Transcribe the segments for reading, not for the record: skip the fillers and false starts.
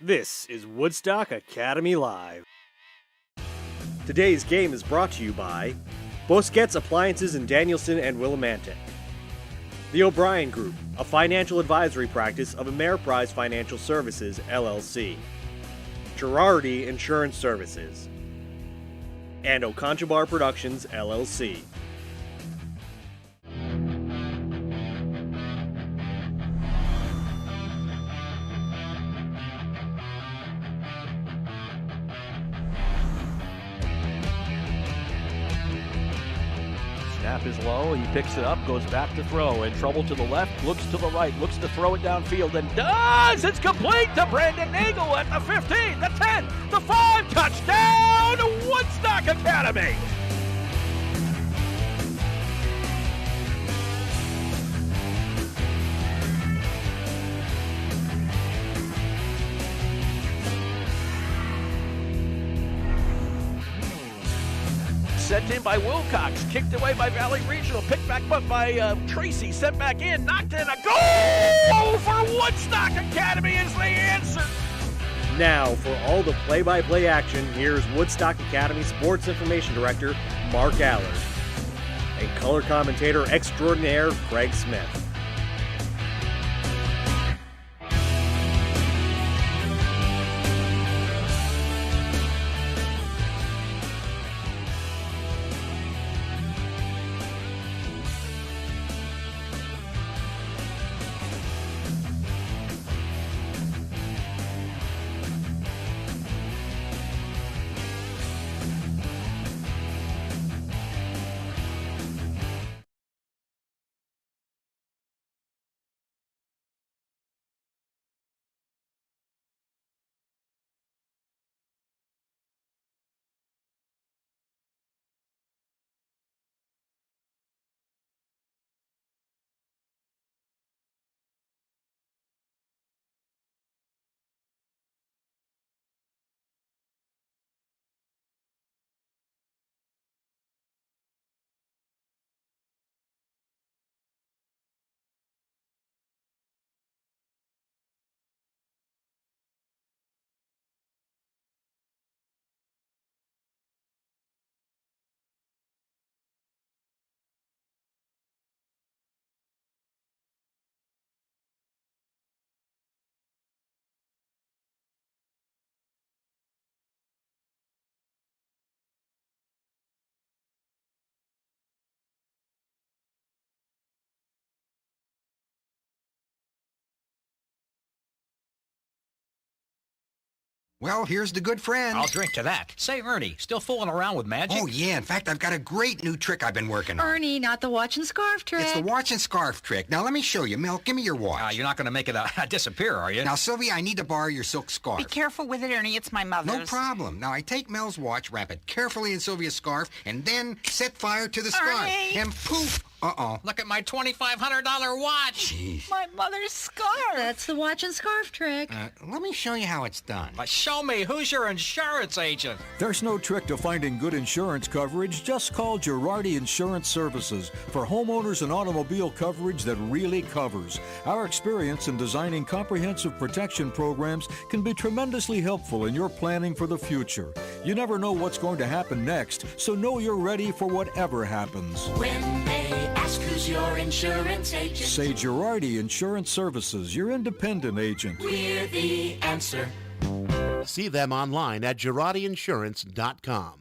This is Woodstock Academy Live. Today's game is brought to you by Bosquet's Appliances in Danielson and Willimantic, The O'Brien Group, a financial advisory practice of Ameriprise Financial Services, LLC, Girardi Insurance Services, and Oconchabar Productions, LLC. Snap is low, he picks it up, goes back to throw, in trouble to the left, looks to the right, looks to throw it downfield, and does! It's complete to Brandon Nagel at the 15, the 10, the 5, touchdown, Woodstock Academy! Sent in by Wilcox, kicked away by Valley Regional, picked back up by Tracy, sent back in, knocked in, a goal for Woodstock Academy is the answer. Now, for all the play-by-play action, here's Woodstock Academy Sports Information Director Mark Allard and color commentator extraordinaire Craig Smith. Well, here's the good friend. I'll drink to that. Say, Ernie, still fooling around with magic? Oh, yeah. In fact, I've got a great new trick I've been working on. Ernie, not the watch and scarf trick. It's the watch and scarf trick. Now, let me show you. Mel, give me your watch. You're not going to make it disappear, are you? Now, Sylvia, I need to borrow your silk scarf. Be careful with it, Ernie. It's my mother's. No problem. Now, I take Mel's watch, wrap it carefully in Sylvia's scarf, and then set fire to the scarf. Ernie! And poof! Uh-oh. Look at my $2,500 watch. Jeez. My mother's scarf. That's the watch and scarf trick. Let me show you how it's done. Show me. Who's your insurance agent? There's no trick to finding good insurance coverage. Just call Girardi Insurance Services for homeowners and automobile coverage that really covers. Our experience in designing comprehensive protection programs can be tremendously helpful in your planning for the future. You never know what's going to happen next, so know you're ready for whatever happens. When they ask who's your insurance agent, Say Girardi Insurance Services, your independent agent. we're the answer. See them online at GirardiInsurance.com.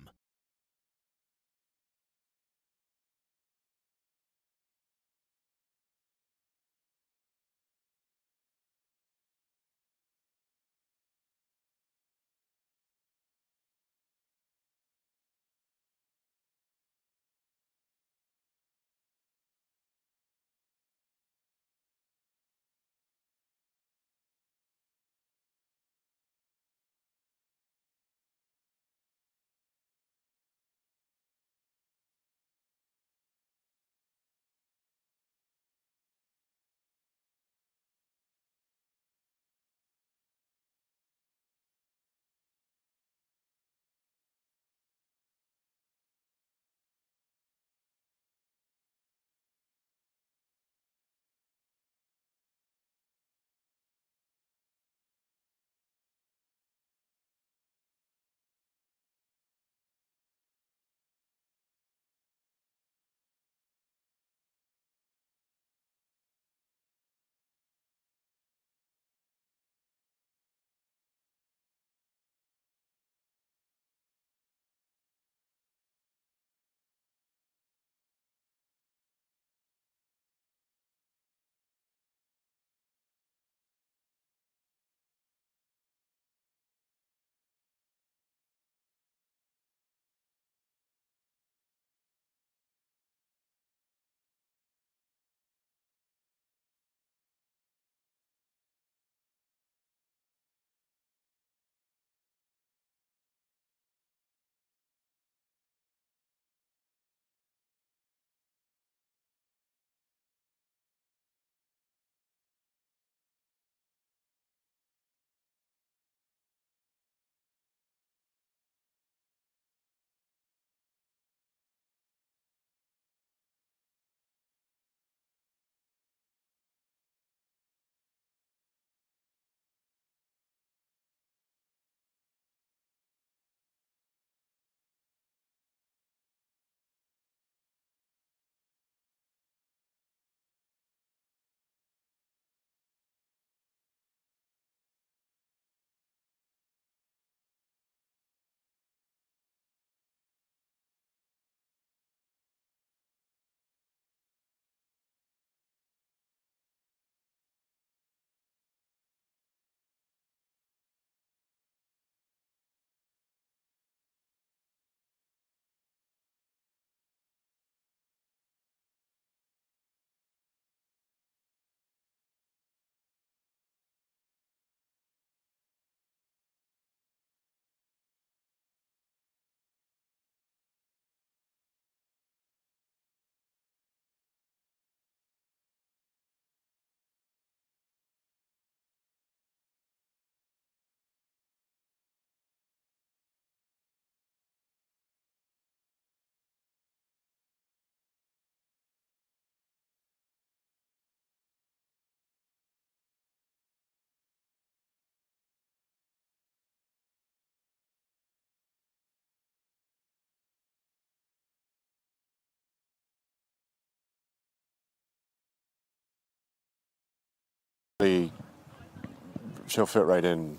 she'll fit right in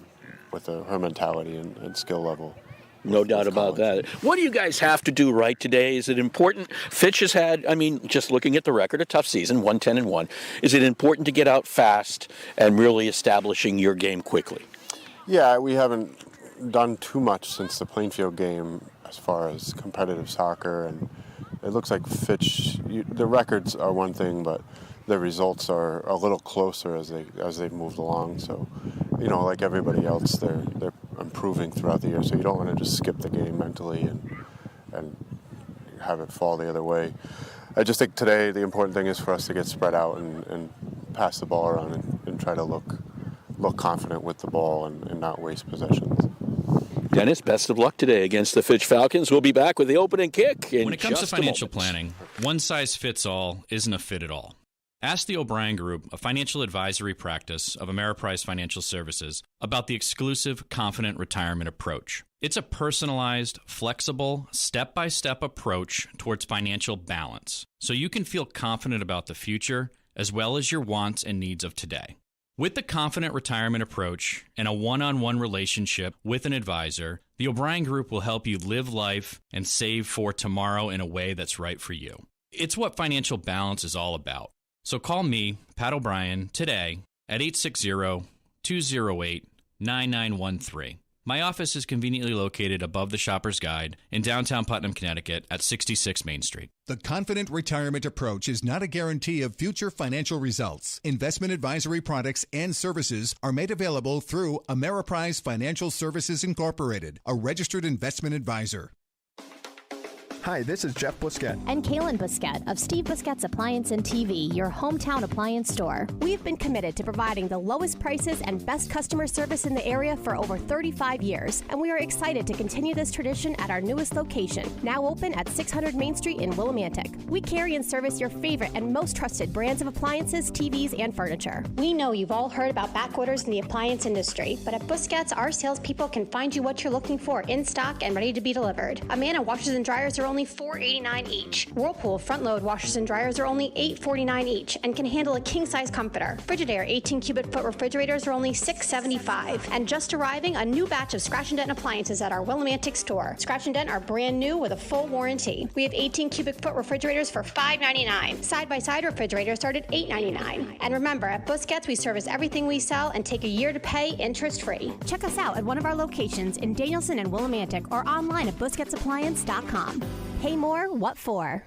with her mentality and skill level. No doubt about that. What do you guys have to do right today? Is it important? Fitch has had, just looking at the record, a tough season, 1-10-1. Is it important to get out fast and really establishing your game quickly? Yeah, we haven't done too much since the Plainfield game as far as competitive soccer, and it looks like Fitch, the records are one thing, but the results are a little closer as they've moved along. So, like everybody else, they're improving throughout the year. So you don't want to just skip the game mentally and have it fall the other way. I just think today the important thing is for us to get spread out and pass the ball around and try to look confident with the ball and not waste possessions. Dennis, best of luck today against the Fitch Falcons. We'll be back with the opening kick in When it comes to just a financial moment. planning, one size fits all isn't a fit at all. Ask the O'Brien Group, a financial advisory practice of Ameriprise Financial Services, about the exclusive Confident Retirement Approach. It's a personalized, flexible, step-by-step approach towards financial balance, so you can feel confident about the future as well as your wants and needs of today. With the Confident Retirement Approach and a one-on-one relationship with an advisor, the O'Brien Group will help you live life and save for tomorrow in a way that's right for you. It's what financial balance is all about. So call me, Pat O'Brien, today at 860-208-9913. My office is conveniently located above the Shopper's Guide in downtown Putnam, Connecticut at 66 Main Street. The Confident Retirement Approach is not a guarantee of future financial results. Investment advisory products and services are made available through Ameriprise Financial Services Incorporated, a registered investment advisor. Hi, this is Jeff Busquet. And Kaylin Busquet of Steve Busquet's Appliance and TV, your hometown appliance store. We've been committed to providing the lowest prices and best customer service in the area for over 35 years, and we are excited to continue this tradition at our newest location, now open at 600 Main Street in Willimantic. We carry and service your favorite and most trusted brands of appliances, TVs, and furniture. We know you've all heard about back orders in the appliance industry, but at Busquet's, our salespeople can find you what you're looking for in stock and ready to be delivered. Amana washers and dryers are only $4.89 each. Whirlpool front-load washers and dryers are only $8.49 each and can handle a king-size comforter. Frigidaire 18 cubic foot refrigerators are only $6.75. And just arriving, a new batch of Scratch and Dent appliances at our Willimantic store. Scratch and Dent are brand new with a full warranty. We have 18 cubic foot refrigerators for $5.99. Side-by-side refrigerators start at $8.99. And remember, at Busquet's, we service everything we sell and take a year to pay interest-free. Check us out at one of our locations in Danielson and Willimantic or online at busquetsappliance.com. Pay more, what for?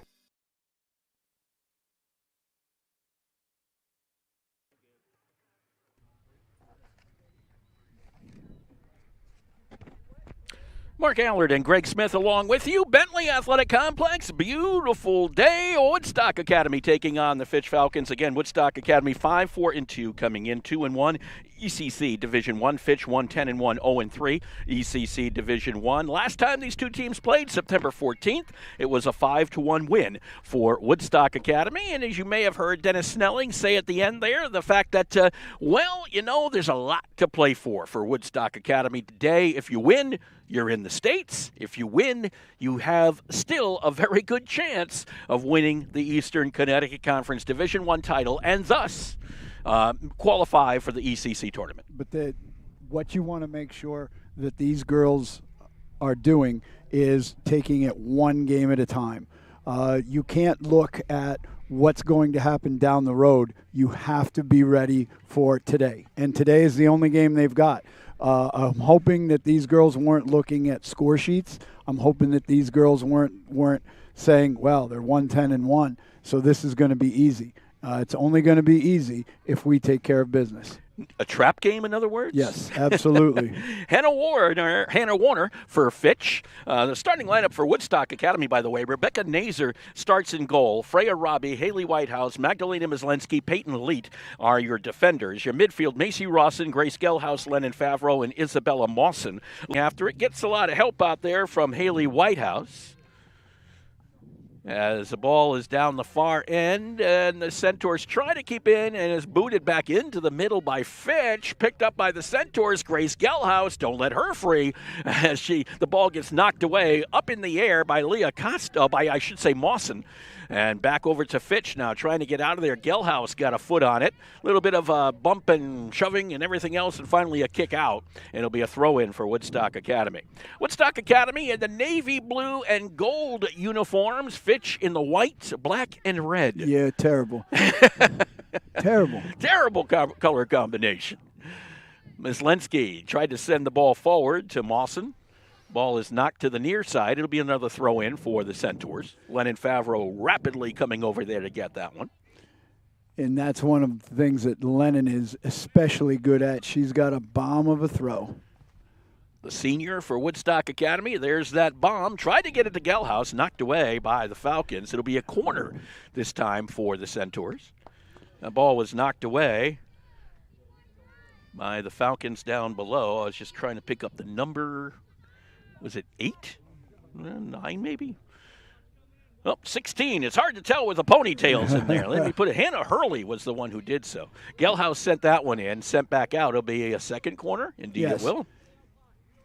Mark Allard and Greg Smith along with you. Bentley Athletic Complex, beautiful day. Woodstock Academy taking on the Fitch Falcons. Again, Woodstock Academy 5-4-2 coming in 2-1. ECC Division 1, Fitch 1-10-1, 0-3. ECC Division 1. Last time these two teams played, September 14th, it was a 5-1 win for Woodstock Academy. And as you may have heard Dennis Snelling say at the end there, the fact that, there's a lot to play for Woodstock Academy today. If you win, you're in the States. If you win, you have still a very good chance of winning the Eastern Connecticut Conference Division I title and thus qualify for the ECC tournament. But what you want to make sure that these girls are doing is taking it one game at a time. You can't look at what's going to happen down the road. You have to be ready for today. And today is the only game they've got. I'm hoping that these girls weren't looking at score sheets. I'm hoping that these girls weren't saying, well, they're 1-10-1, so this is going to be easy. It's only going to be easy if we take care of business. A trap game, in other words? Yes, absolutely. Hannah Warner for Fitch. The starting lineup for Woodstock Academy, by the way, Rebecca Nazer starts in goal. Freya Robbie, Haley Whitehouse, Magdalena Maslensky, Peyton Leet are your defenders. Your midfield, Macy Rawson, Grace Gelhaus, Lennon Favreau, and Isabella Mawson. After it gets a lot of help out there from Haley Whitehouse. as the ball is down the far end, and the Centaurs try to keep in and is booted back into the middle by Fitch, picked up by the Centaurs. Grace Gelhaus, don't let her free, as the ball gets knocked away up in the air by Mawson. And back over to Fitch now, trying to get out of there. Gelhaus got a foot on it. A little bit of a bump and shoving and everything else, and finally a kick out. And it'll be a throw-in for Woodstock Academy. Woodstock Academy in the navy blue and gold uniforms. Fitch in the white, black, and red. Yeah, terrible. Terrible. Terrible color combination. Ms. Lenski tried to send the ball forward to Mawson. Ball is knocked to the near side. It'll be another throw-in for the Centaurs. Lennon Favreau rapidly coming over there to get that one. And that's one of the things that Lennon is especially good at. She's got a bomb of a throw. The senior for Woodstock Academy, there's that bomb. Tried to get it to Gelhaus, knocked away by the Falcons. It'll be a corner this time for the Centaurs. The ball was knocked away by the Falcons down below. I was just trying to pick up the number. Was it 8? 9 maybe? Oh, 16. It's hard to tell with the ponytails in there. Let me put it. Hannah Hurley was the one who did so. Gelhaus sent that one in, sent back out. It'll be a second corner. Indeed, yes. It will.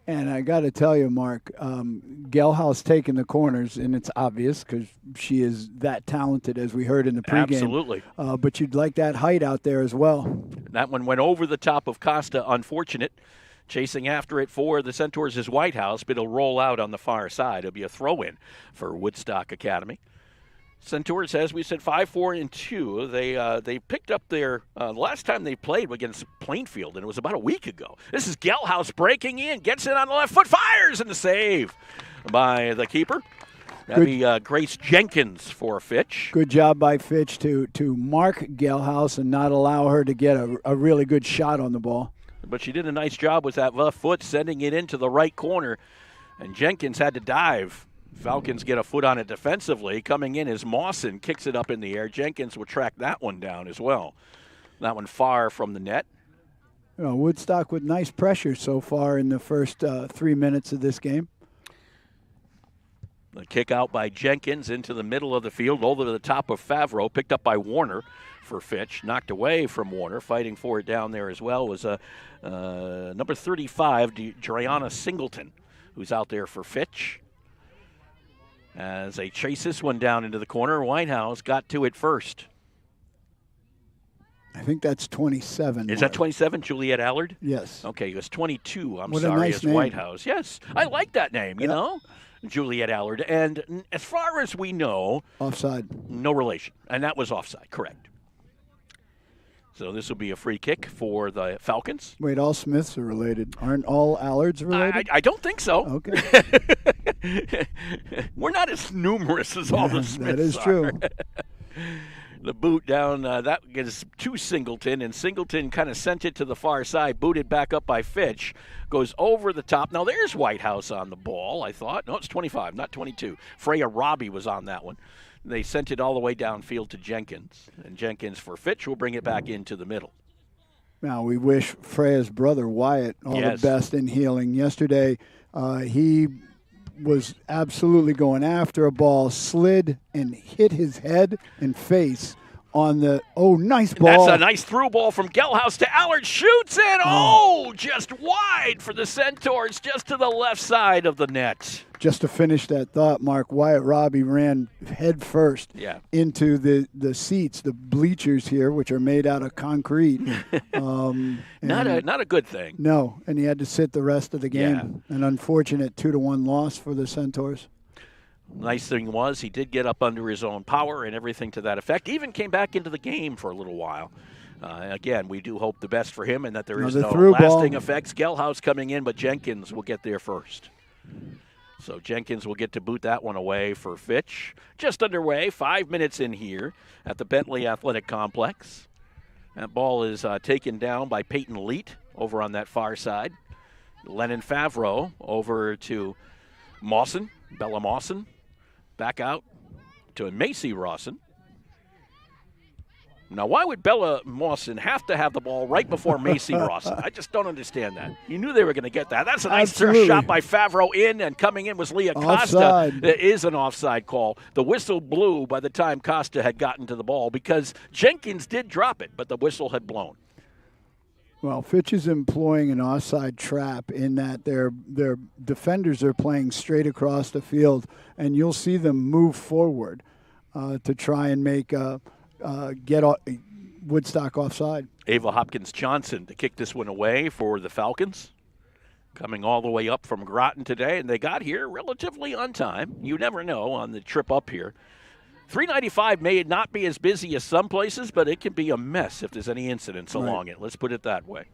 And I got to tell you, Mark, Gelhaus taking the corners, and it's obvious because she is that talented, as we heard in the pregame. Absolutely. But you'd like that height out there as well. That one went over the top of Costa. Unfortunate. Chasing after it for the Centaurs is Whitehouse, but it'll roll out on the far side. It'll be a throw-in for Woodstock Academy. Centaurs, as we said, 5-4-2. They picked up their last time they played against Plainfield, and it was about a week ago. This is Gelhaus breaking in, gets it on the left foot, fires, and the save by the keeper. That'd be Grace Jenkins for Fitch. Good job by Fitch to mark Gelhaus and not allow her to get a really good shot on the ball. But she did a nice job with that left foot, sending it into the right corner. And Jenkins had to dive. Falcons get a foot on it defensively. Coming in as Mawson kicks it up in the air. Jenkins will track that one down as well. That one far from the net. Woodstock with nice pressure so far in the first 3 minutes of this game. The kick out by Jenkins into the middle of the field, over to the top of Favreau, picked up by Warner for Fitch, knocked away from Warner. Fighting for it down there as well was number 35, Driana Singleton, who's out there for Fitch. As they chase this one down into the corner, Whitehouse got to it first. I think that's 27. Is that 27, Juliet Allard? Yes. Okay, it was 22, What a nice as name. Whitehouse. Yes, I like that name, you know, Juliet Allard. And as far as we know, offside. No relation. And that was offside, correct. So this will be a free kick for the Falcons. Wait, all Smiths are related. Aren't all Allards related? I don't think so. Okay. We're not as numerous as all the Smiths That is are. true. The boot down, that is to Singleton, and Singleton kind of sent it to the far side, booted back up by Fitch, goes over the top. Now there's Whitehouse on the ball, I thought. No, it's 25, not 22. Freya Robbie was on that one. They sent it all the way downfield to Jenkins, and Jenkins for Fitch will bring it back into the middle. Now, we wish Freya's brother Wyatt all the best in healing. Yesterday, he was absolutely going after a ball, slid and hit his head and face on the, nice ball. That's a nice through ball from Gelhaus to Allard, shoots it, just wide for the Centaurs, just to the left side of the net. Just to finish that thought, Mark, Wyatt Robbie ran head first into the seats, the bleachers here, which are made out of concrete. Not a good thing. No, and he had to sit the rest of the game. An unfortunate 2-1 loss for the Centaurs. Nice thing was he did get up under his own power and everything to that effect. Even came back into the game for a little while. Again, we do hope the best for him and that there is no lasting effects. Gelhaus coming in, but Jenkins will get there first. So Jenkins will get to boot that one away for Fitch. Just underway, 5 minutes in here at the Bentley Athletic Complex. That ball is taken down by Peyton Leet over on that far side. Lennon Favreau over to Mawson, Bella Mawson. Back out to Macy Rawson. Now, why would Bella Mawson have to have the ball right before Macy Rawson? I just don't understand that. You knew they were going to get that. That's a nice shot by Favreau in, and coming in was Leah Costa. Offside. It is an offside call. The whistle blew by the time Costa had gotten to the ball because Jenkins did drop it, but the whistle had blown. Well, Fitch is employing an offside trap in that their defenders are playing straight across the field, and you'll see them move forward to try and make get Woodstock offside. Ava Hopkins-Johnson to kick this one away for the Falcons. Coming all the way up from Groton today, and they got here relatively on time. You never know on the trip up here. 395 may not be as busy as some places, but it can be a mess if there's any incidents along it. Let's put it that way.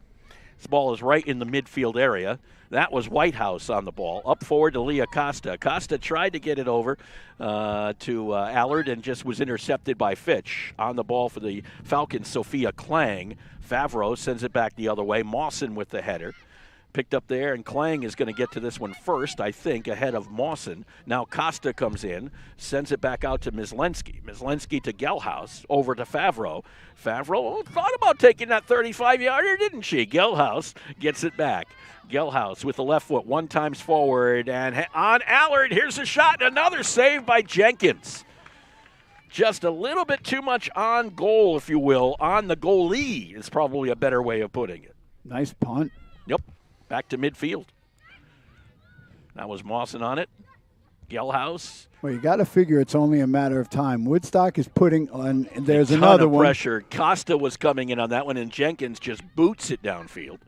This ball is right in the midfield area. That was Whitehouse on the ball. Up forward to Leah Costa. Costa tried to get it over to Allard and just was intercepted by Fitch. On the ball for the Falcons, Sophia Klang. Favreau sends it back the other way. Mawson with the header. Picked up there, and Klang is going to get to this one first, I think, ahead of Mawson. Now Costa comes in, sends it back out to Mislensky. Mislensky to Gelhaus, over to Favreau. Favreau thought about taking that 35-yarder, didn't she? Gelhaus gets it back. Gelhaus with the left foot, one times forward, and on Allard, here's a shot, another save by Jenkins. Just a little bit too much on goal, if you will, on the goalie is probably a better way of putting it. Nice punt. Yep. Back to midfield. That was Mawson on it. Gelhaus. Well, you got to figure it's only a matter of time. Woodstock is putting on. There's another one. Pressure. Costa was coming in on that one, and Jenkins just boots it downfield.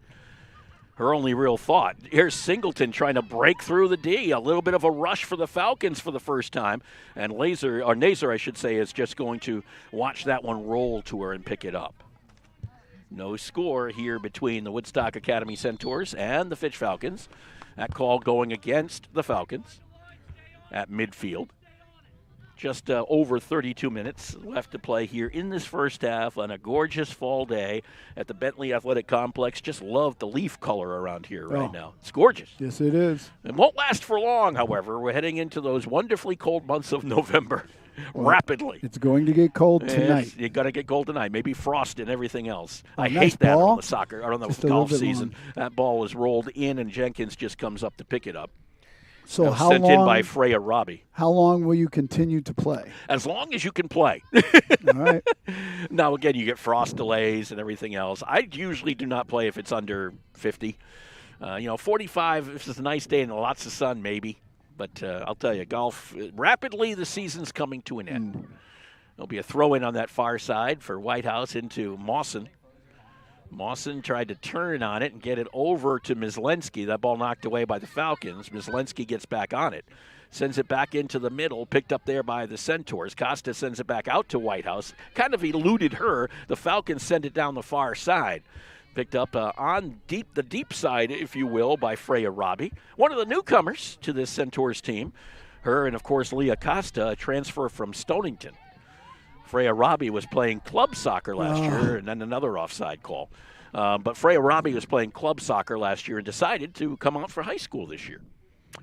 Her only real thought. Here's Singleton trying to break through the D. A little bit of a rush for the Falcons for the first time, and Nazer, I should say, is just going to watch that one roll to her and pick it up. No score here between the Woodstock Academy Centaurs and the Fitch Falcons. That call going against the Falcons at midfield. Just over 32 minutes left to play here in this first half on a gorgeous fall day at the Bentley Athletic Complex. Just love the leaf color around here right now. It's gorgeous. Yes, it is. It won't last for long, however. We're heading into those wonderfully cold months of November. Rapidly. It's going to get cold tonight. You're going to get cold tonight. Maybe frost and everything else. I nice hate that ball. on the soccer, or on the golf season. That ball is rolled in, and Jenkins just comes up to pick it up. So how sent long, in by Freya Robbie. How long will you continue to play? As long as you can play. All right. Now, again, you get frost delays and everything else. I usually do not play if it's under 50. 45, if it's a nice day and lots of sun, maybe. But I'll tell you, golf, rapidly the season's coming to an end. There'll be a throw-in on that far side for Whitehouse into Mawson. Mawson tried to turn on it and get it over to Mislensky. That ball knocked away by the Falcons. Mislensky gets back on it. Sends it back into the middle, picked up there by the Centaurs. Costa sends it back out to Whitehouse. Kind of eluded her. The Falcons send it down the far side. Picked up on the deep side, if you will, by Freya Robbie. One of the newcomers to this Centaurs team. Her and, of course, Leah Costa, a transfer from Stonington. Freya Robbie was playing club soccer last year, and then another offside call. But Freya Robbie was playing club soccer last year and decided to come out for high school this year,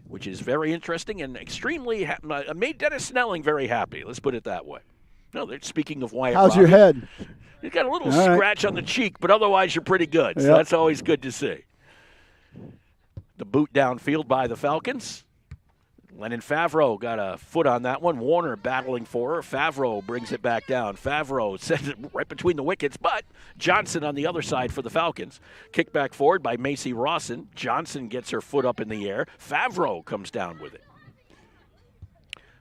which is very interesting and extremely made Dennis Snelling very happy. Let's put it that way. No, they're speaking of Wyatt How's Robbie. your head? You got a little scratch on the cheek, but otherwise you're pretty good. So that's always good to see. The boot downfield by the Falcons. Lennon Favreau got a foot on that one. Warner battling for her. Favreau brings it back down. Favreau sends it right between the wickets, but Johnson on the other side for the Falcons. Kick back forward by Macy Rawson. Johnson gets her foot up in the air. Favreau comes down with it.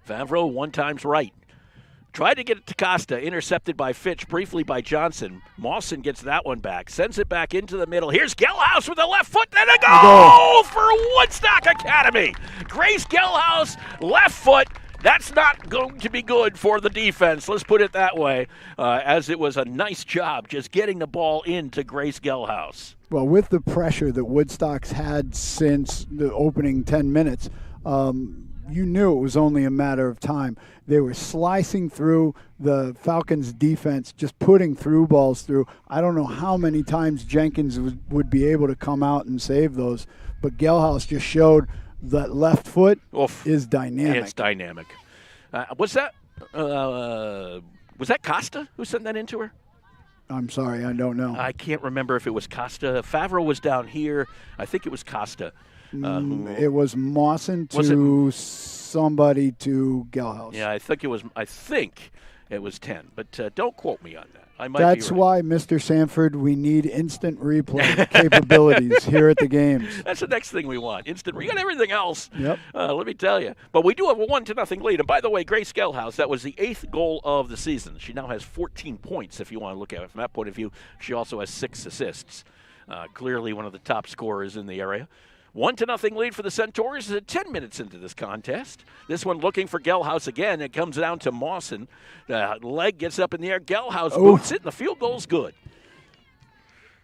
Favreau one time's right. Tried to get it to Costa, intercepted by Fitch, briefly by Johnson. Mawson gets that one back, sends it back into the middle. Here's Gelhaus with the left foot, and a goal for Woodstock Academy. Grace Gelhaus, left foot. That's not going to be good for the defense. Let's put it that way, as it was a nice job just getting the ball into Grace Gelhaus. Well, with the pressure that Woodstock's had since the opening 10 minutes, you knew it was only a matter of time. They were slicing through the Falcons' defense, just putting through balls through. I don't know how many times Jenkins would be able to come out and save those, but Gelhaus just showed that left foot is dynamic. It's dynamic. Was that Costa who sent that into her? I'm sorry, I don't know. I can't remember if it was Costa. Favreau was down here. I think it was Costa. It was Mawson to somebody to Gelhaus. Yeah, I think it was 10, but don't quote me on that. I might That's be right. why, Mr. Sanford, we need instant replay capabilities here at the games. That's the next thing we want. We got everything else. Yep. Let me tell you. But we do have a 1-0 lead. And by the way, Grace Gelhaus, that was the 8th goal of the season. She now has 14 points, if you want to look at it from that point of view. She also has 6 assists. Clearly one of the top scorers in the area. 1-0 lead for the Centaurs. 10 minutes into this contest. This one looking for Gelhaus again. It comes down to Mawson. The leg gets up in the air. Gelhaus boots it, and the field goal's good.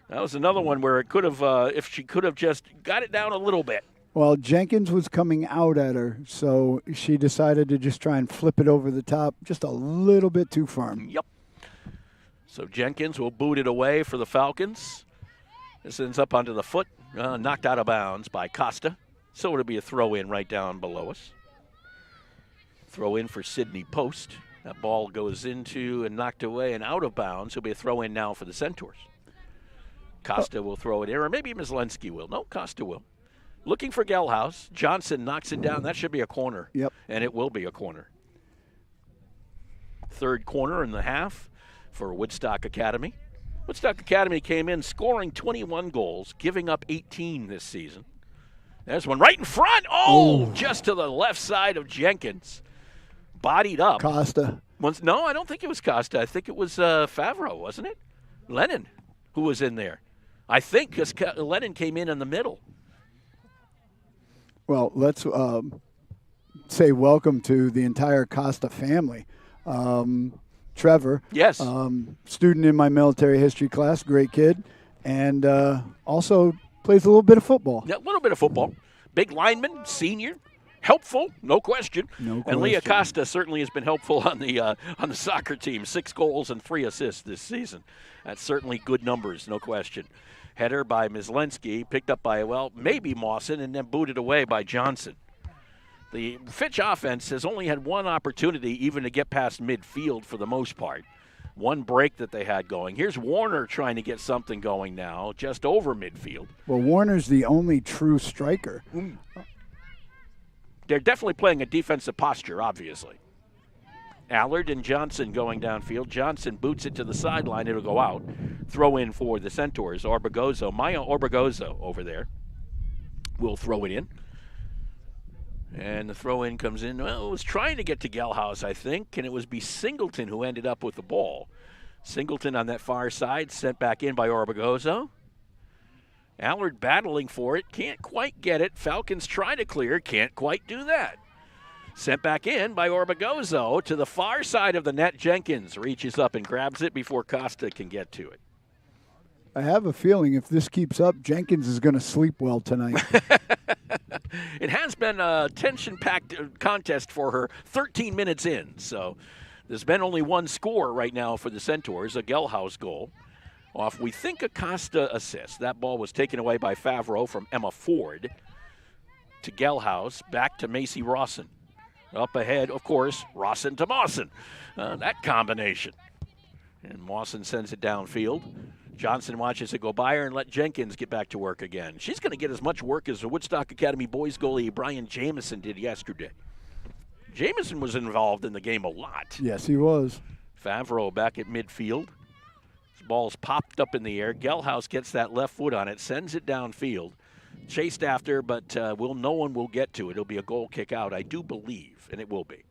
That was another one where it could have, if she could have just got it down a little bit. Well, Jenkins was coming out at her, so she decided to just try and flip it over the top just a little bit too firm. Yep. So Jenkins will boot it away for the Falcons. This ends up onto the foot. Knocked out of bounds by Costa. So it'll be a throw-in right down below us. Throw-in for Sydney Post. That ball goes into and knocked away and out of bounds. It'll be a throw-in now for the Centaurs. Costa will throw it in, or maybe Mislenski will. No, Costa will. Looking for Gelhaus. Johnson knocks it down. That should be a corner. Yep. And it will be a corner. Third corner in the half for Woodstock Academy. Woodstock Academy came in scoring 21 goals, giving up 18 this season. There's one right in front. Just to the left side of Jenkins. Bodied up. Costa. No, I don't think it was Costa. I think it was Favreau, wasn't it? Lennon, who was in there. I think because Lennon came in the middle. Well, let's say welcome to the entire Costa family. Trevor. Yes. Student in my military history class, great kid, and also plays a little bit of football. Yeah, a little bit of football. Big lineman, senior, helpful, no question. And Leah Costa certainly has been helpful on the soccer team. 6 goals and 3 assists this season. That's certainly good numbers, no question. Header by Mislenski, picked up by, maybe Mawson, and then booted away by Johnson. The Fitch offense has only had one opportunity even to get past midfield for the most part. One break that they had going. Here's Warner trying to get something going now, just over midfield. Well, Warner's the only true striker. They're definitely playing a defensive posture, obviously. Allard and Johnson going downfield. Johnson boots it to the sideline. It'll go out. Throw in for the Centaurs. Maya Orbegozo over there will throw it in. And the throw-in comes in. Well, it was trying to get to Gelhaus, I think, and it was B. Singleton who ended up with the ball. Singleton on that far side, sent back in by Orbegozo. Allard battling for it, can't quite get it. Falcons try to clear, can't quite do that. Sent back in by Orbegozo to the far side of the net. Jenkins reaches up and grabs it before Costa can get to it. I have a feeling if this keeps up, Jenkins is going to sleep well tonight. It has been a tension-packed contest for her 13 minutes in. So there's been only one score right now for the Centaurs, a Gelhaus goal. Off, we think, a Costa assist. That ball was taken away by Favreau from Emma Ford to Gelhaus, back to Macy Rawson. Up ahead, of course, Rawson to Mawson. That combination. And Mawson sends it downfield. Johnson watches it go by her and let Jenkins get back to work again. She's going to get as much work as the Woodstock Academy boys goalie Brian Jameson did yesterday. Jameson was involved in the game a lot. Yes, he was. Favreau back at midfield. His ball's popped up in the air. Gelhaus gets that left foot on it, sends it downfield. Chased after, but no one will get to it. It'll be a goal kick out, I do believe, and it will be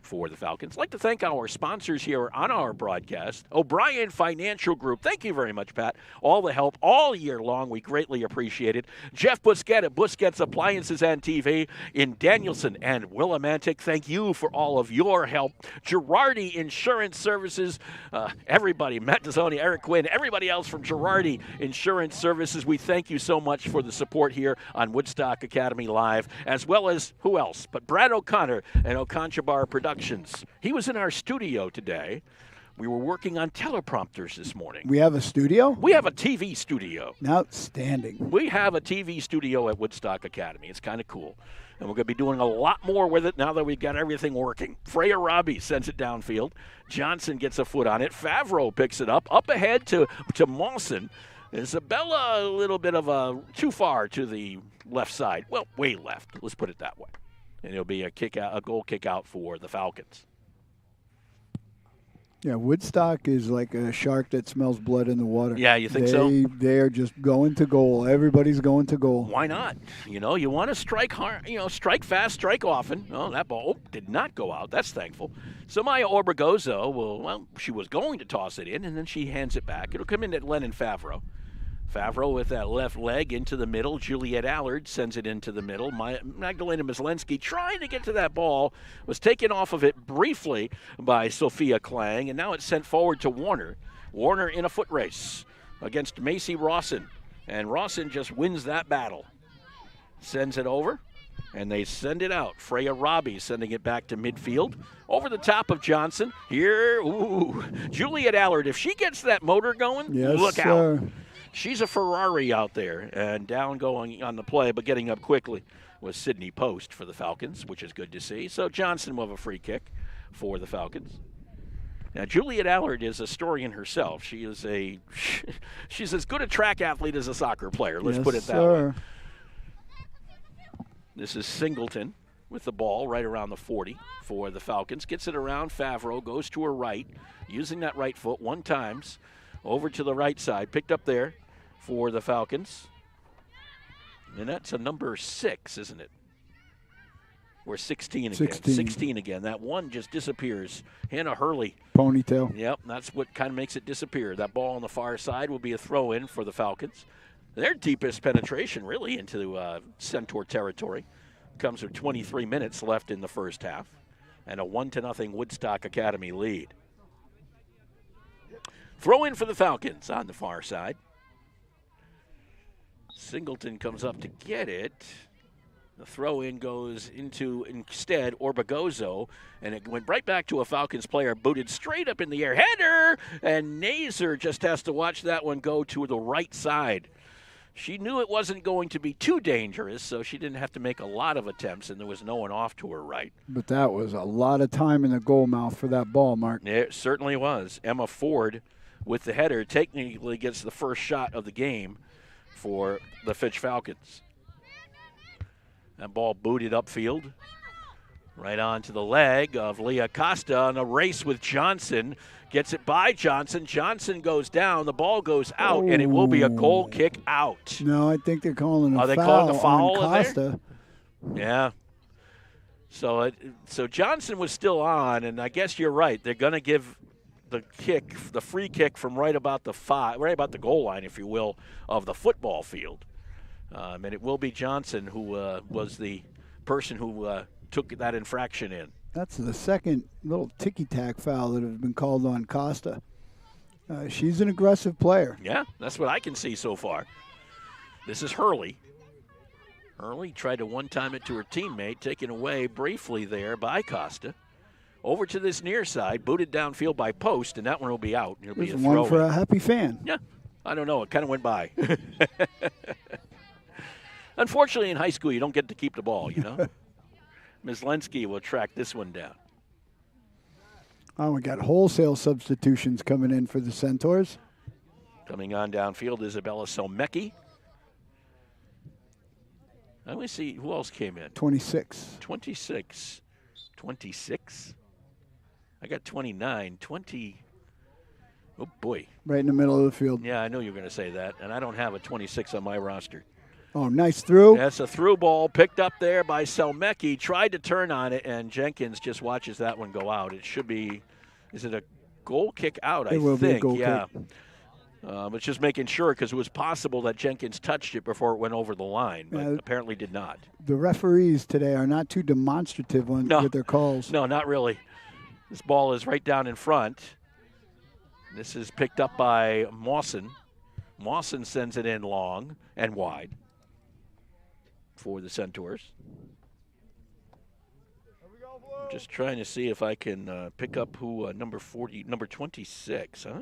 for the Falcons. I'd like to thank our sponsors here on our broadcast. O'Brien Financial Group. Thank you very much, Pat. All the help all year long. We greatly appreciate it. Jeff Busquet at Busquets Appliances and TV in Danielson and Willimantic. Thank you for all of your help. Girardi Insurance Services. Everybody, Matt Dazzoni, Eric Quinn, everybody else from Girardi Insurance Services. We thank you so much for the support here on Woodstock Academy Live, as well as who else but Brad O'Connor and O'Conchabar Productions. He was in our studio today We were working on teleprompters this morning. We have a studio? We have a TV studio. Outstanding. We have a TV studio at Woodstock Academy. It's kind of cool. And we're going to be doing a lot more with it now that we've got everything working. Freya Robbie sends it downfield. Johnson gets a foot on it. Favreau picks it up ahead to Mawson. Isabella, a little bit of a too far to the left side. Well, way left. Let's put it that way. And it'll be a goal kick out for the Falcons. Yeah, Woodstock is like a shark that smells blood in the water. Yeah, you think so? They are just going to goal. Everybody's going to goal. Why not? You know, you want to strike hard, strike fast, strike often. Oh, that ball did not go out. That's thankful. So Maya Orbegozo she was going to toss it in, and then she hands it back. It'll come in at Lennon Favreau. Favreau with that left leg into the middle. Juliet Allard sends it into the middle. Magdalena Myslensky trying to get to that ball, was taken off of it briefly by Sophia Klang, and now it's sent forward to Warner. Warner in a foot race against Macy Rawson, and Rawson just wins that battle. Sends it over, and they send it out. Freya Robbie sending it back to midfield. Over the top of Johnson. Here, Juliet Allard, if she gets that motor going, look out. She's a Ferrari out there, and down going on the play, but getting up quickly was Sydney Post for the Falcons, which is good to see. So Johnson will have a free kick for the Falcons. Now, Juliet Allard is a story in herself. She's as good a track athlete as a soccer player. Let's put it that way. This is Singleton with the ball right around the 40 for the Falcons. Gets it around Favreau, goes to her right, using that right foot one times. Over to the right side, picked up there for the Falcons. And that's a number 6, isn't it? Or 16 again. 16 again. That one just disappears. Hannah Hurley. Ponytail. Yep, that's what kind of makes it disappear. That ball on the far side will be a throw-in for the Falcons. Their deepest penetration, really, into Centaur territory comes with 23 minutes left in the first half and a 1-0 Woodstock Academy lead. Throw in for the Falcons on the far side. Singleton comes up to get it. The throw in goes into, instead, Orbegozo, and it went right back to a Falcons player, booted straight up in the air. Header! And Nazer just has to watch that one go to the right side. She knew it wasn't going to be too dangerous, so she didn't have to make a lot of attempts, and there was no one off to her right. But that was a lot of time in the goal mouth for that ball, Mark. It certainly was. Emma Ford with the header technically gets the first shot of the game for the Fitch Falcons. That ball booted upfield, right onto the leg of Leah Costa on a race with Johnson. Gets it by Johnson. Johnson goes down. The ball goes out, and it will be a goal kick out. No, I think they're calling a foul. Are they calling a foul on Costa? Yeah. So Johnson was still on, and I guess you're right. They're going to give the free kick from right about the goal line, if you will, of the football field. And it will be Johnson who was the person who took that infraction in. That's the second little ticky-tack foul that has been called on Costa. She's an aggressive player. Yeah, that's what I can see so far. This is Hurley. Hurley tried to one-time it to her teammate, taken away briefly there by Costa. Over to this near side, booted downfield by Post, and that one will be out. It'll be a throw. One for a happy fan. Yeah, I don't know. It kind of went by. Unfortunately, in high school, you don't get to keep the ball, you know. Ms. Lensky will track this one down. Oh, we got wholesale substitutions coming in for the Centaurs. Coming on downfield, Isabella Somecki. Let me see who else came in. 26. 26. 26? I got 29. 20. Oh, boy. Right in the middle of the field. Yeah, I know you were going to say that, and I don't have a 26 on my roster. Oh, nice through. That's a through ball picked up there by Selmecki. Tried to turn on it, and Jenkins just watches that one go out. It should be, is it a goal kick out, I think? It will be a goal kick. It's just making sure because it was possible that Jenkins touched it before it went over the line, but apparently did not. The referees today are not too demonstrative with their calls. No, not really. This ball is right down in front. This is picked up by Mawson. Mawson sends it in long and wide for the Centaurs. I'm just trying to see if I can pick up who number 26, huh?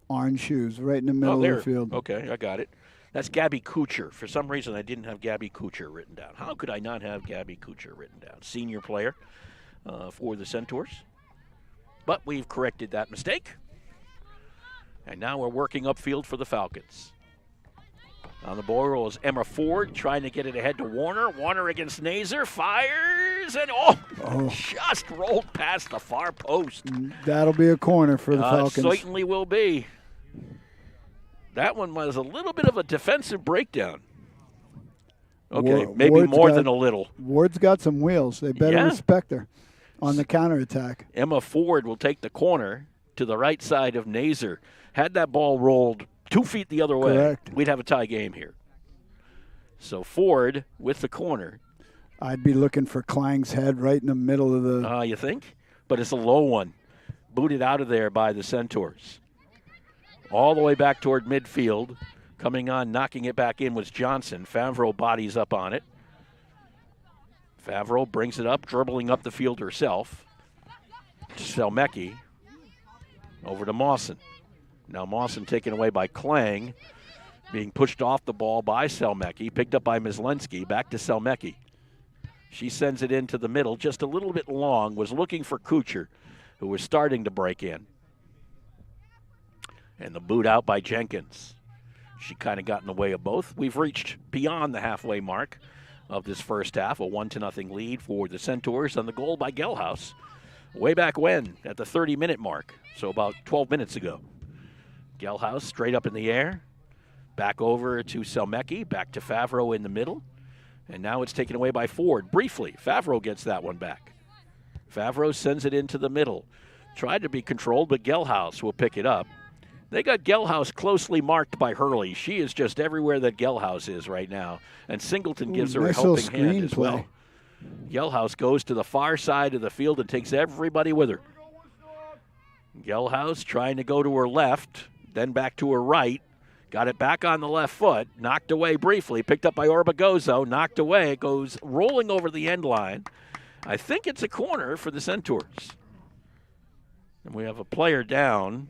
Orange shoes, right in the middle of the field. Okay, I got it. That's Gabby Kuchar. For some reason, I didn't have Gabby Kuchar written down. How could I not have Gabby Kuchar written down? Senior player for the Centaurs. But we've corrected that mistake. And now we're working upfield for the Falcons. On the ball is Emma Ford trying to get it ahead to Warner. Warner against Nazer, fires, and just rolled past the far post. That'll be a corner for the Falcons. It certainly will be. That one was a little bit of a defensive breakdown. Okay, maybe Ward's more than a little. Ward's got some wheels. They better respect her on the counterattack. Emma Ford will take the corner to the right side of Nazer. Had that ball rolled 2 feet the other way, Correct. We'd have a tie game here. So Ford with the corner. I'd be looking for Klang's head right in the middle of the... You think? But it's a low one. Booted out of there by the Centaurs. All the way back toward midfield. Coming on, knocking it back in was Johnson. Favreau bodies up on it. Favreau brings it up, dribbling up the field herself. Selmecki over to Mawson. Now Mawson taken away by Klang, being pushed off the ball by Selmecki, picked up by Mislenski, back to Selmecki. She sends it into the middle, just a little bit long, was looking for Kuchar, who was starting to break in. And the boot out by Jenkins. She kind of got in the way of both. We've reached beyond the halfway mark of this first half, a 1-0 lead for the Centaurs on the goal by Gelhaus. Way back when, at the 30-minute mark, so about 12 minutes ago. Gelhaus straight up in the air, back over to Selmecki, back to Favreau in the middle, and now it's taken away by Ford. Briefly, Favreau gets that one back. Favreau sends it into the middle. Tried to be controlled, but Gelhaus will pick it up. They got Gelhaus closely marked by Hurley. She is just everywhere that Gelhaus is right now, and Singleton gives her a helping hand as well. Gelhaus goes to the far side of the field and takes everybody with her. Gelhaus trying to go to her left, then back to her right. Got it back on the left foot, knocked away briefly, picked up by Orbegozo, knocked away. It goes rolling over the end line. I think it's a corner for the Centaurs. And we have a player down.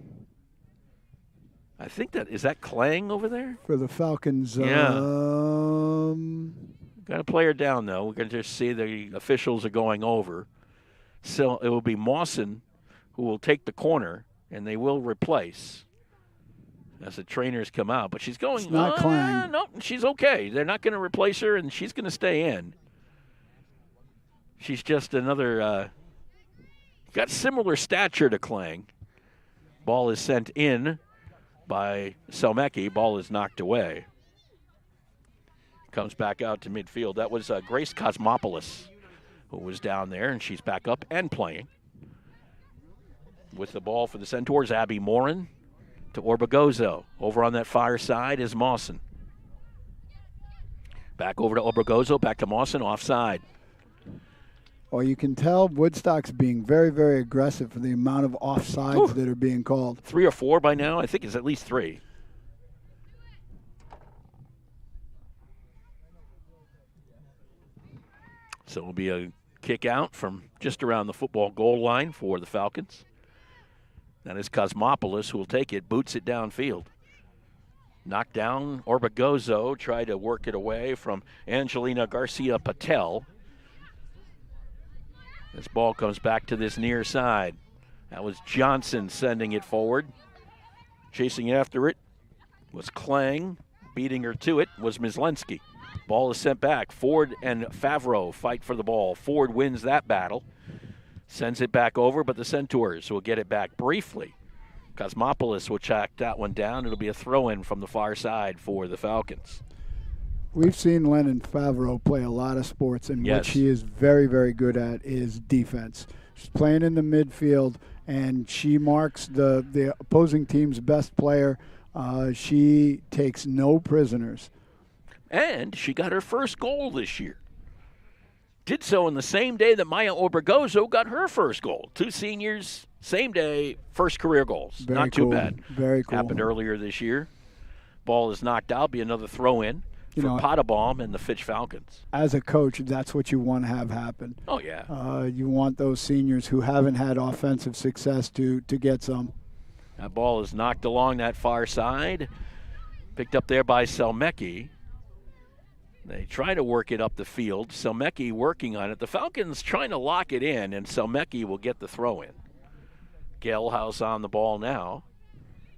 I think is that Klang over there? For the Falcons. Yeah. Got a player down, though. We're going to just see the officials are going over. So it will be Mawson who will take the corner, and they will replace as the trainers come out. But she's going. It's not Klang. No, she's okay. They're not going to replace her, and she's going to stay in. She's just another. Got similar stature to Klang. Ball is sent in by Selmecki. Ball is knocked away. Comes back out to midfield. That was Grace Cosmopoulos who was down there, and she's back up and playing. With the ball for the Centaurs, Abby Morin to Orbegozo. Over on that far side is Mawson. Back over to Orbegozo, back to Mawson, offside. Well, you can tell Woodstock's being very, very aggressive for the amount of offsides that are being called. 3 or 4 by now? I think it's at least 3. So it'll be a kick out from just around the football goal line for the Falcons. That is Cosmopoulos who will take it, boots it downfield. Knocked down Orbegozo, tried to work it away from Angelina Garcia-Patel. This ball comes back to this near side. That was Johnson sending it forward. Chasing after it was Klang. Beating her to it was Mislenski. Ball is sent back. Ford and Favreau fight for the ball. Ford wins that battle. Sends it back over, but the Centaurs will get it back briefly. Cosmopoulos will track that one down. It'll be a throw-in from the far side for the Falcons. We've seen Lennon Favreau play a lot of sports, and what she is very, very good at is defense. She's playing in the midfield, and she marks the opposing team's best player. She takes no prisoners. And she got her first goal this year. Did so in the same day that Maya Orbegozo got her first goal. 2 seniors, same day, first career goals. Very Not cool. too bad. Very cool. Happened earlier this year. Ball is knocked out, be another throw-in. for Potabom and the Fitch Falcons. As a coach, that's what you want to have happen. Oh, yeah. You want those seniors who haven't had offensive success to get some. That ball is knocked along that far side. Picked up there by Selmecki. They try to work it up the field. Selmecki working on it. The Falcons trying to lock it in, and Selmecki will get the throw in. Gelhaus on the ball now.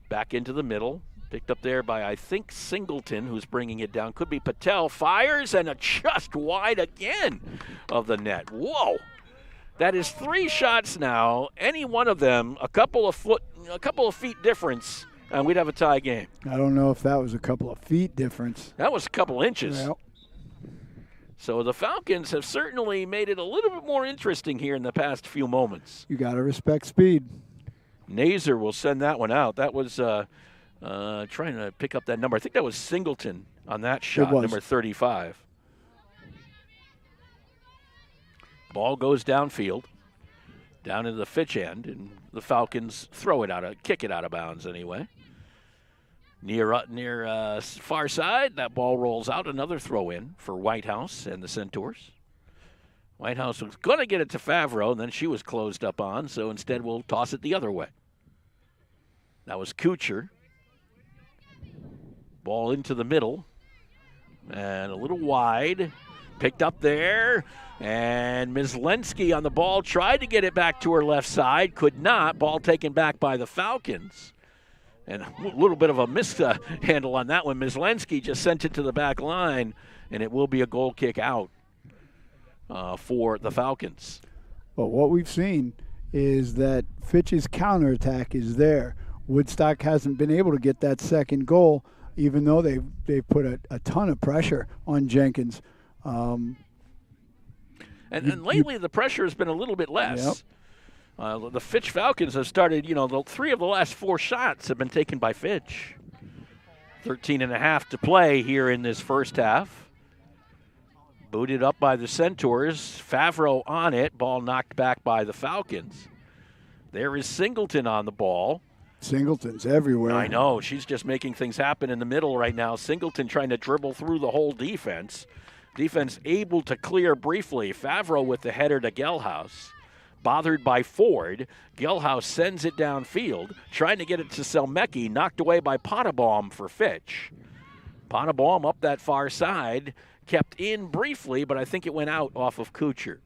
Back into the middle. Picked up there by, I think, Singleton, who's bringing it down. Could be Patel. Fires, and just wide again of the net. Whoa. That is 3 shots now. Any one of them, a couple of feet difference, and we'd have a tie game. I don't know if that was a couple of feet difference. That was a couple inches. Well. So the Falcons have certainly made it a little bit more interesting here in the past few moments. You got to respect speed. Nazer will send that one out. That was trying to pick up that number. I think that was Singleton on that shot, number 35. Ball goes downfield, down into the Fitch end, and the Falcons kick it out of bounds anyway. Near far side, that ball rolls out. Another throw in for Whitehouse and the Centaurs. Whitehouse was going to get it to Favreau, and then she was closed up on, so instead we'll toss it the other way. That was Kuchar. Ball into the middle, and a little wide. Picked up there, and Myslenski on the ball. Tried to get it back to her left side. Could not. Ball taken back by the Falcons. And a little bit of a mishandle on that one. Myslenski just sent it to the back line, and it will be a goal kick out for the Falcons. But what we've seen is that Fitch's counterattack is there. Woodstock hasn't been able to get that second goal, even though they've put a ton of pressure on Jenkins. And lately the pressure has been a little bit less. Yep. The Fitch Falcons have started, 3 of the last 4 shots have been taken by Fitch. 13.5 to play here in this first half. Booted up by the Centaurs. Favreau on it. Ball knocked back by the Falcons. There is Singleton on the ball. Singleton's everywhere. I know. She's just making things happen in the middle right now. Singleton trying to dribble through the whole defense. Defense able to clear briefly. Favreau with the header to Gelhaus. Bothered by Ford. Gelhaus sends it downfield. Trying to get it to Selmecki. Knocked away by Potabom for Fitch. Potabom up that far side. Kept in briefly, but I think it went out off of Kuchar.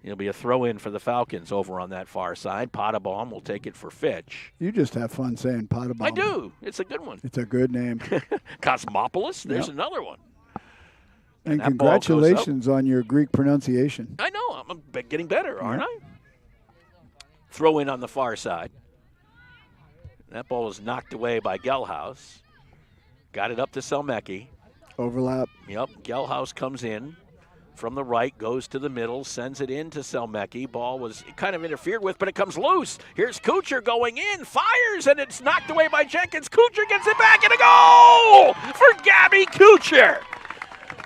It'll be a throw-in for the Falcons over on that far side. Potabom will take it for Fitch. You just have fun saying Potabom. I do. It's a good one. It's a good name. Cosmopolis, there's another one. And congratulations on your Greek pronunciation. I know. I'm getting better, aren't I? Throw in on the far side. That ball was knocked away by Gelhaus. Got it up to Selmecki. Overlap. Yep. Gelhaus comes in from the right, goes to the middle, sends it in to Selmecki. Ball was kind of interfered with, but it comes loose. Here's Kuchar going in, fires, and it's knocked away by Jenkins. Kuchar gets it back, and a goal for Gabby Kuchar.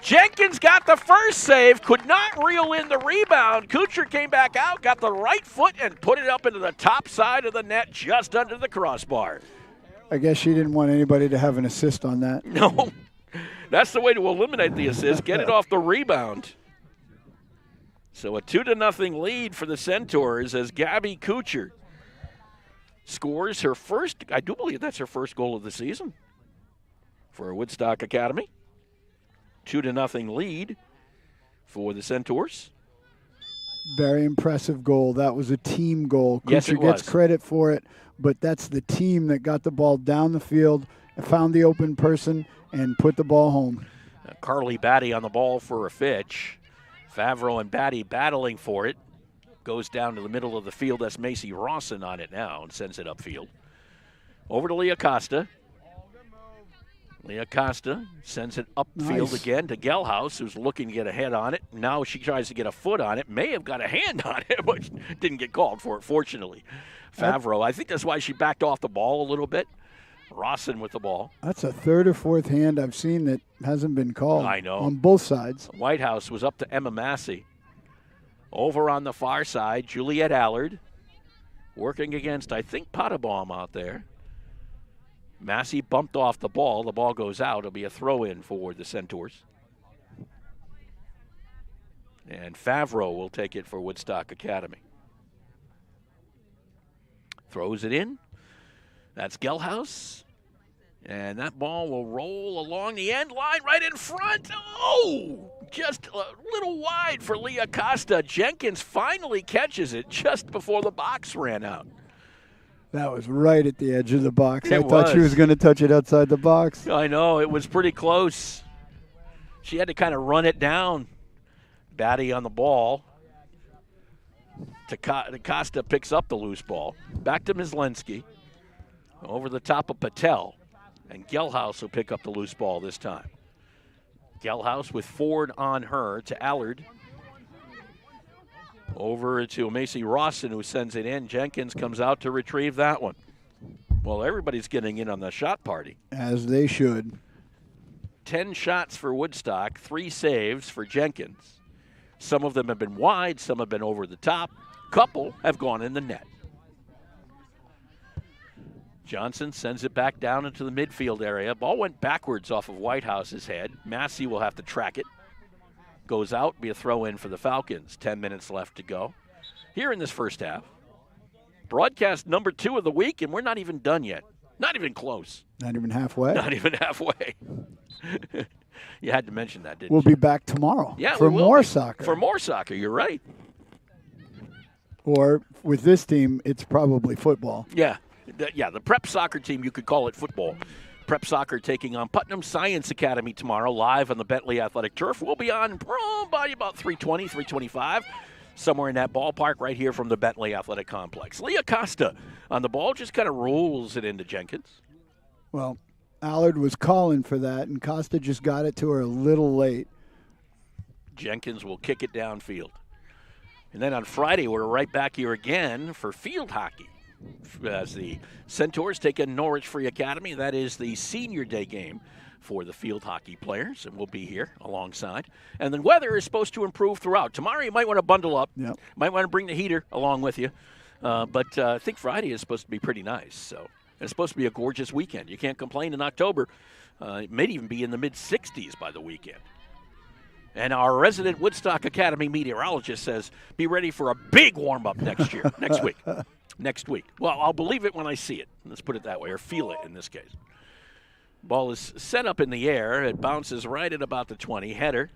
Jenkins got the first save, could not reel in the rebound. Kuchar came back out, got the right foot, and put it up into the top side of the net just under the crossbar. I guess she didn't want anybody to have an assist on that. No, that's the way to eliminate the assist, get it off the rebound. So a 2-0 lead for the Centaurs as Gabby Kuchar scores her first, I do believe that's her first goal of the season for Woodstock Academy. 2-0 lead for the Centaurs. Very impressive goal. That was a team goal. Yes, Kuchar it was. gets credit for it, but that's the team that got the ball down the field, found the open person, and put the ball home. Carly Batty on the ball for a Fitch. Favreau and Batty battling for it. Goes down to the middle of the field. That's Macy Rawson on it now and sends it upfield. Over to Leah Costa. Leah Costa sends it upfield again to Gelhaus, who's looking to get a head on it. Now she tries to get a foot on it. May have got a hand on it, but didn't get called for it, fortunately. Favreau, I think that's why she backed off the ball a little bit. Rawson with the ball. That's a third or fourth hand I've seen that hasn't been called. I know. On both sides. Whitehouse was up to Emma Massey. Over on the far side, Juliet Allard working against, I think, Potabom out there. Massey bumped off the ball. The ball goes out. It'll be a throw-in for the Centaurs. And Favreau will take it for Woodstock Academy. Throws it in. That's Gelhaus. And that ball will roll along the end line right in front. Oh, just a little wide for Leah Costa. Jenkins finally catches it just before the box ran out. That was right at the edge of the box. I It thought she was. was going to touch it outside the box. I know, it was pretty close. She had to kind of run it down. Batty on the ball. Costa picks up the loose ball. Back to Mislenski. Over the top of Patel. And Gelhaus will pick up the loose ball this time. Gelhaus with Ford on her to Allard. Over to Macy Rawson, who sends it in. Jenkins comes out to retrieve that one. Well, everybody's getting in on the shot party. As they should. 10 shots for Woodstock, 3 saves for Jenkins. Some of them have been wide, some have been over the top. Couple have gone in the net. Johnson sends it back down into the midfield area. Ball went backwards off of Whitehouse's head. Massey will have to track it. Goes out, be a throw-in for the Falcons. 10 minutes left to go here in this first half. Broadcast number 2 of the week, and we're not even done yet. Not even close. Not even halfway. Not even halfway. You had to mention that, didn't We'll you? be back tomorrow Yeah, for we will more be. soccer. For more soccer, you're right. Or with this team, it's probably football. Yeah. The prep soccer team, you could call it football. Prep soccer taking on Putnam Science Academy tomorrow, live on the Bentley Athletic Turf. We'll be on by about 3:20, 3:25, somewhere in that ballpark right here from the Bentley Athletic Complex. Leah Costa on the ball, just kind of rolls it into Jenkins. Well, Allard was calling for that, and Costa just got it to her a little late. Jenkins will kick it downfield. And then on Friday, we're right back here again for field hockey. As the Centaurs take in Norwich Free Academy. That is the senior day game for the field hockey players, and we'll be here alongside. And the weather is supposed to improve throughout. Tomorrow you might want to bundle up. Yep. Might want to bring the heater along with you. But I think Friday is supposed to be pretty nice. So it's supposed to be a gorgeous weekend. You can't complain in October. It may even be in the mid-60s by the weekend. And our resident Woodstock Academy meteorologist says, be ready for a big warm-up next year, next week. Next week. Well, I'll believe it when I see it. Let's put it that way, or feel it in this case. Ball is set up in the air. It bounces right at about the 20. Header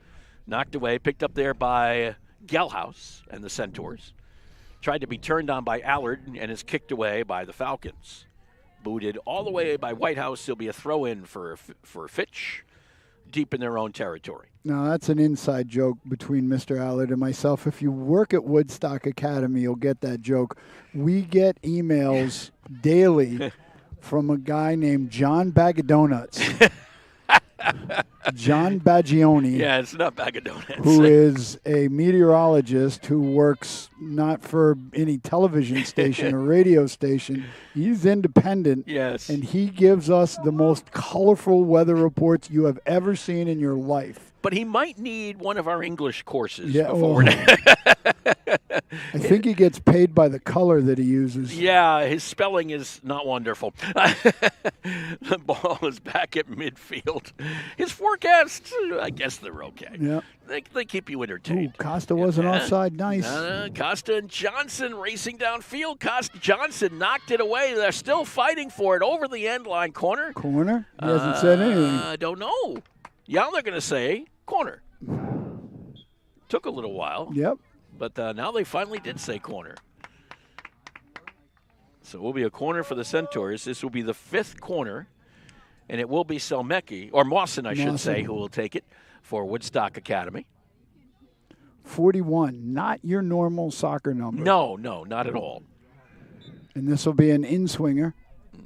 knocked away, picked up there by Gelhaus and the Centaurs. Tried to be turned on by Allard and is kicked away by the Falcons. Booted all the way by Whitehouse. There'll be a throw-in for Fitch, deep in their own territory. Now, that's an inside joke between Mr. Allard and myself. If you work at Woodstock Academy, you'll get that joke. We get emails daily from a guy named John Bag of Donuts. John Baggioni. Yeah, it's not Bag of Donuts. Who is a meteorologist who works not for any television station or radio station. He's independent. Yes. And he gives us the most colorful weather reports you have ever seen in your life. But he might need one of our English courses Well, before. I think he gets paid by the color that he uses. Yeah, his spelling is not wonderful. The ball is back at midfield. His forecasts, I guess they're okay. Yeah. They keep you entertained. Ooh, Costa wasn't offside. Nice. Costa and Johnson racing downfield. Costa Johnson knocked it away. They're still fighting for it over the end line corner. Corner? He hasn't said anything. I don't know. Yeah, they're going to say corner. Took a little while. Yep. But now they finally did say corner. So it will be a corner for the Centaurs. This will be the 5th corner, and it will be Selmecki, or Mawson, I should say, who will take it for Woodstock Academy. 41, not your normal soccer number. No, not at all. And this will be an in-swinger.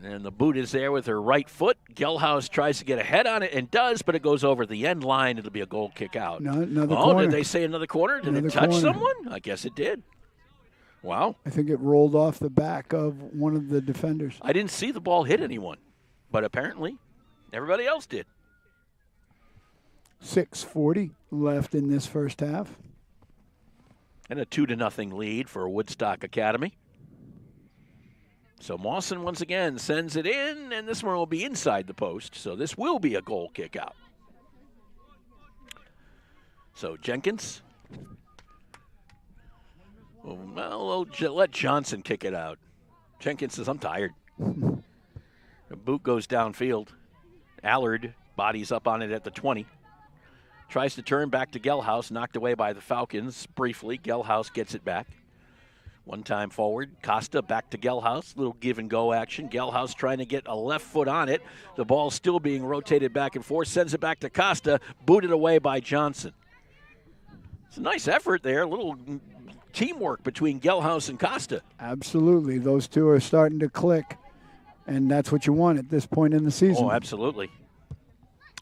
And the boot is there with her right foot. Gelhaus tries to get a head on it and does, but it goes over the end line. It'll be a goal kick out. No, another corner. Did they say another corner? Did Another it touch corner. someone? I guess it did. Wow. I think it rolled off the back of one of the defenders. I didn't see the ball hit anyone, but apparently everybody else did. 6:40 left in this first half. And a 2-0 lead for Woodstock Academy. So Mawson once again sends it in, and this one will be inside the post. So this will be a goal kick out. So Jenkins. Well, we'll let Johnson kick it out. Jenkins says, I'm tired. The boot goes downfield. Allard bodies up on it at the 20. Tries to turn back to Gelhaus, knocked away by the Falcons briefly. Gelhaus gets it back. One time forward, Costa back to Gelhaus. Little give and go action. Gelhaus trying to get a left foot on it. The ball still being rotated back and forth. Sends it back to Costa. Booted away by Johnson. It's a nice effort there. A little teamwork between Gelhaus and Costa. Absolutely. Those two are starting to click, and that's what you want at this point in the season. Oh, absolutely.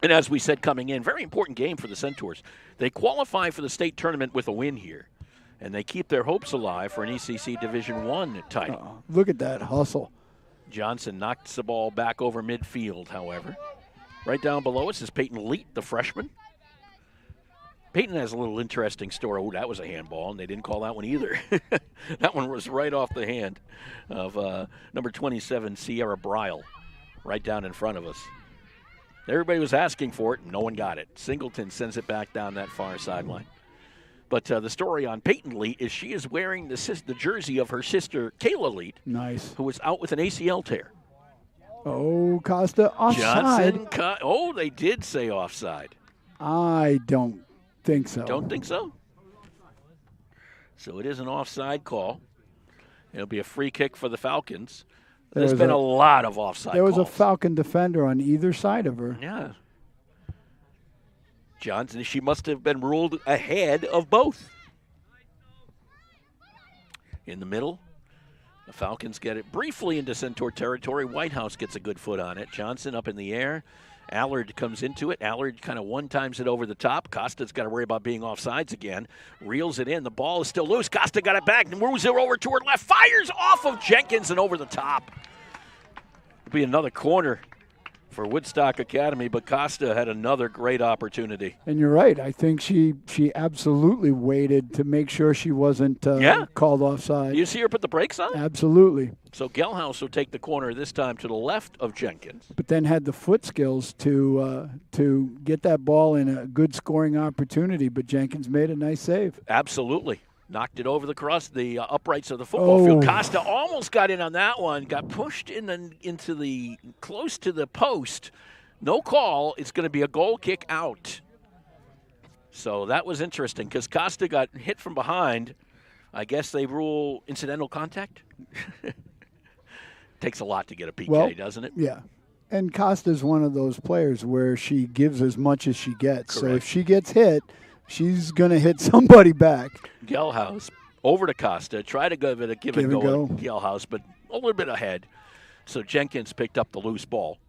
And as we said coming in, very important game for the Centaurs. They qualify for the state tournament with a win here, and they keep their hopes alive for an ECC Division I title. Look at that hustle. Johnson knocks the ball back over midfield, however. Right down below us is Peyton Leet, the freshman. Peyton has a little interesting story. Oh, that was a handball, and they didn't call that one either. That one was right off the hand of number 27, Sierra Bryle, right down in front of us. Everybody was asking for it, and no one got it. Singleton sends it back down that far sideline. But the story on Peyton Leet is she is wearing the jersey of her sister, Kayla Leet, nice, who was out with an ACL tear. Oh, Costa offside. Johnson, they did say offside. I don't think so. Don't think so? So it is an offside call. It'll be a free kick for the Falcons. There's been a lot of offside calls. There was a Falcon defender on either side of her. Yeah. Johnson, she must have been ruled ahead of both. In the middle, the Falcons get it briefly into Centaur territory. Whitehouse gets a good foot on it. Johnson up in the air. Allard comes into it. Allard kind of one-times it over the top. Costa's got to worry about being offsides again. Reels it in. The ball is still loose. Costa got it back and moves it over to her left. Fires off of Jenkins and over the top. It'll be another corner for Woodstock Academy, but Costa had another great opportunity. And you're right. I think she absolutely waited to make sure she wasn't called offside. You see her put the brakes on? Absolutely. So Gelhaus will take the corner this time to the left of Jenkins. But then had the foot skills to get that ball in a good scoring opportunity, but Jenkins made a nice save. Absolutely. Knocked it over the uprights of the football field. Costa almost got in on that one. Got pushed into the close to the post. No call. It's going to be a goal kick out. So that was interesting because Costa got hit from behind. I guess they rule incidental contact. Takes a lot to get a PK, doesn't it? Yeah. And Costa's one of those players where she gives as much as she gets. Correct. So if she gets hit, she's going to hit somebody back. Gelhaus over to Costa. Try to give it a give and go. Gelhaus, but a little bit ahead. So Jenkins picked up the loose ball.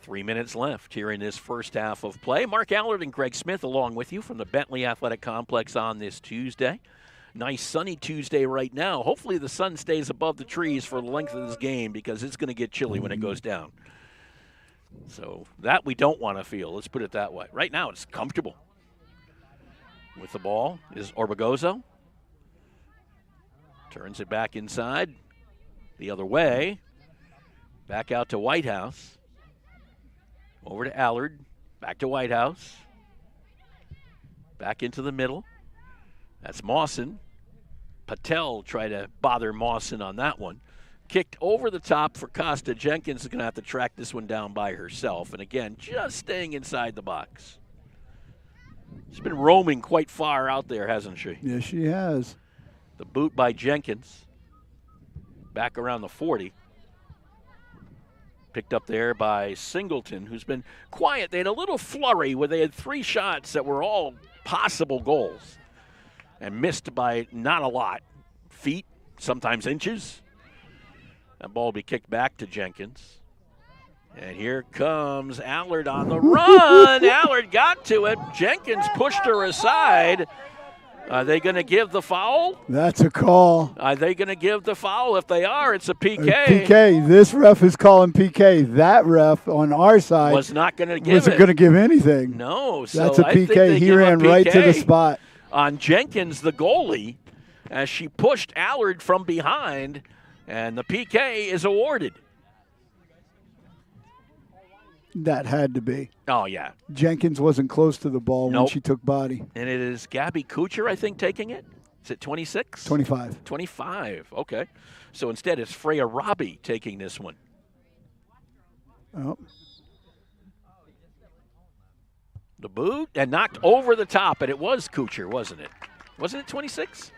3 minutes left here in this first half of play. Mark Allard and Greg Smith along with you from the Bentley Athletic Complex on this Tuesday. Nice sunny Tuesday right now. Hopefully the sun stays above the trees for the length of this game because it's going to get chilly when it goes down. So that we don't want to feel. Let's put it that way. Right now it's comfortable. With the ball is Orbegozo. Turns it back inside. The other way. Back out to Whitehouse. Over to Allard. Back to Whitehouse. Back into the middle. That's Mawson. Patel tried to bother Mawson on that one. Kicked over the top for Costa. Jenkins is going to have to track this one down by herself. And again, just staying inside the box. She's been roaming quite far out there, hasn't she? Yes, she has. The boot by Jenkins. Back around the 40. Picked up there by Singleton, who's been quiet. They had a little flurry where they had 3 shots that were all possible goals. And missed by not a lot. Feet, sometimes inches. That ball will be kicked back to Jenkins. And here comes Allard on the run. Allard got to it. Jenkins pushed her aside. Are they going to give the foul? That's a call. Are they going to give the foul? If they are, it's a PK. PK. This ref is calling PK. That ref on our side was not going to give wasn't going to give anything. No. So that's a PK. He ran right to the spot. On Jenkins, the goalie, as she pushed Allard from behind. And the PK is awarded. That had to be. Oh, yeah. Jenkins wasn't close to the ball when Nope. she took body. And it is Gabby Kuchar, I think, taking it. Is it 26? 25. 25, okay. So instead it's Freya Robbie taking this one. Oh. The boot and knocked over the top, and it was Kuchar, wasn't it? Wasn't it 26?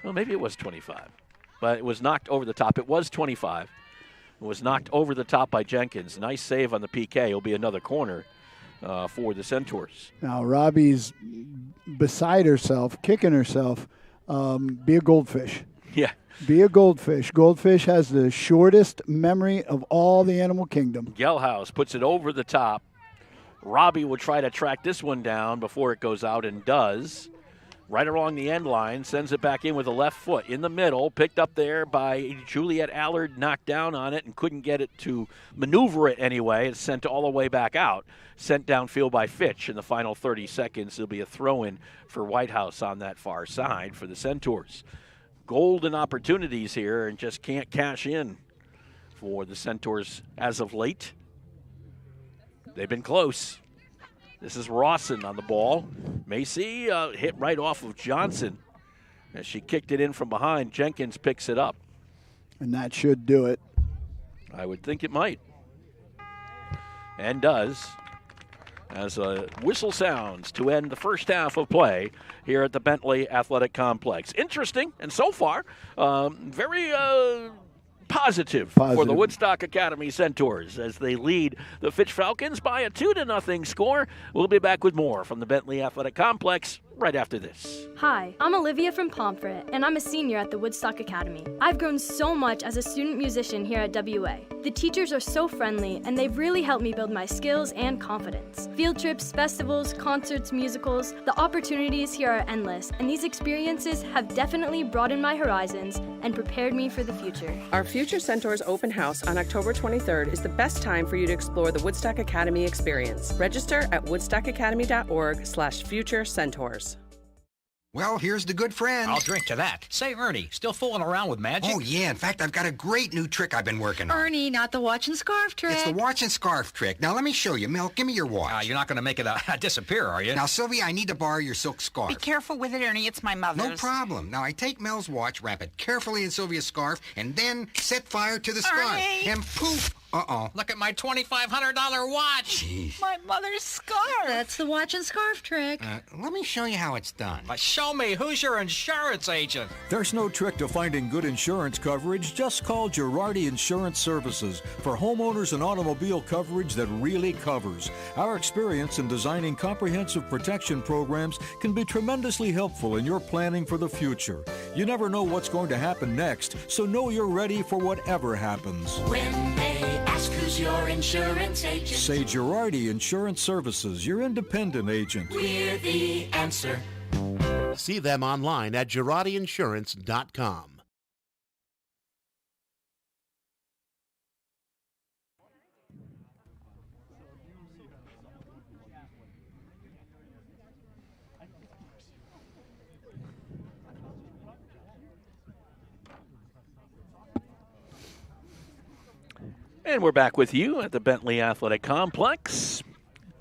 Well, maybe it was 25. But it was knocked over the top. It was 25. It was knocked over the top by Jenkins. Nice save on the PK. It'll be another corner for the Centaurs. Now, Robbie's beside herself, kicking herself. Be a goldfish. Yeah. Be a goldfish. Goldfish has the shortest memory of all the animal kingdom. Gelhaus puts it over the top. Robbie will try to track this one down before it goes out, and does. Right along the end line, sends it back in with the left foot in the middle, picked up there by Juliet Allard, knocked down on it and couldn't get it to maneuver it anyway. It's sent all the way back out, sent downfield by Fitch in the final 30 seconds. There'll be a throw-in for Whitehouse on that far side for the Centaurs. Golden opportunities here and just can't cash in for the Centaurs as of late. They've been close. This is Rawson on the ball. Macy hit right off of Johnson as she kicked it in from behind. Jenkins picks it up. And that should do it. I would think it might. And does. As a whistle sounds to end the first half of play here at the Bentley Athletic Complex. Interesting, and so far, very positive for the Woodstock Academy Centaurs as they lead the Fitch Falcons by a 2-0 score. We'll be back with more from the Bentley Athletic Complex right after this. Hi, I'm Olivia from Pomfret, and I'm a senior at the Woodstock Academy. I've grown so much as a student musician here at WA. The teachers are so friendly, and they've really helped me build my skills and confidence. Field trips, festivals, concerts, musicals, the opportunities here are endless, and these experiences have definitely broadened my horizons and prepared me for the future. Our Future Centaurs Open House on October 23rd is the best time for you to explore the Woodstock Academy experience. Register at woodstockacademy.org/future centaurs. Well, here's the good friend. I'll drink to that. Say, Ernie, still fooling around with magic? Oh, yeah. In fact, I've got a great new trick I've been working on. Ernie, not the watch and scarf trick. It's the watch and scarf trick. Now, let me show you. Mel, give me your watch. You're not going to make it disappear, are you? Now, Sylvia, I need to borrow your silk scarf. Be careful with it, Ernie. It's my mother's. No problem. Now, I take Mel's watch, wrap it carefully in Sylvia's scarf, and then set fire to the scarf. Ernie! And poof! Uh-oh. Look at my $2,500 watch. Jeez. My mother's scarf. That's the watch and scarf trick. Let me show you how it's done. Show me. Who's your insurance agent? There's no trick to finding good insurance coverage. Just call Girardi Insurance Services for homeowners and automobile coverage that really covers. Our experience in designing comprehensive protection programs can be tremendously helpful in your planning for the future. You never know what's going to happen next, so know you're ready for whatever happens. When they ask who's your insurance agent, say Girardi Insurance Services, your independent agent. We're the answer. See them online at GirardiInsurance.com. And we're back with you at the Bentley Athletic Complex.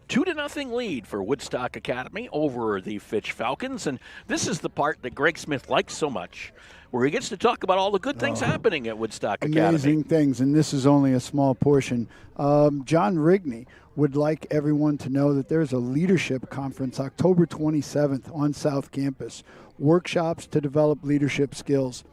2-0 lead for Woodstock Academy over the Fitch Falcons. And this is the part that Greg Smith likes so much, where he gets to talk about all the good things happening at Woodstock Academy. Amazing things, and this is only a small portion. John Rigney would like everyone to know that there's a leadership conference October 27th on South Campus. Workshops to develop leadership skills.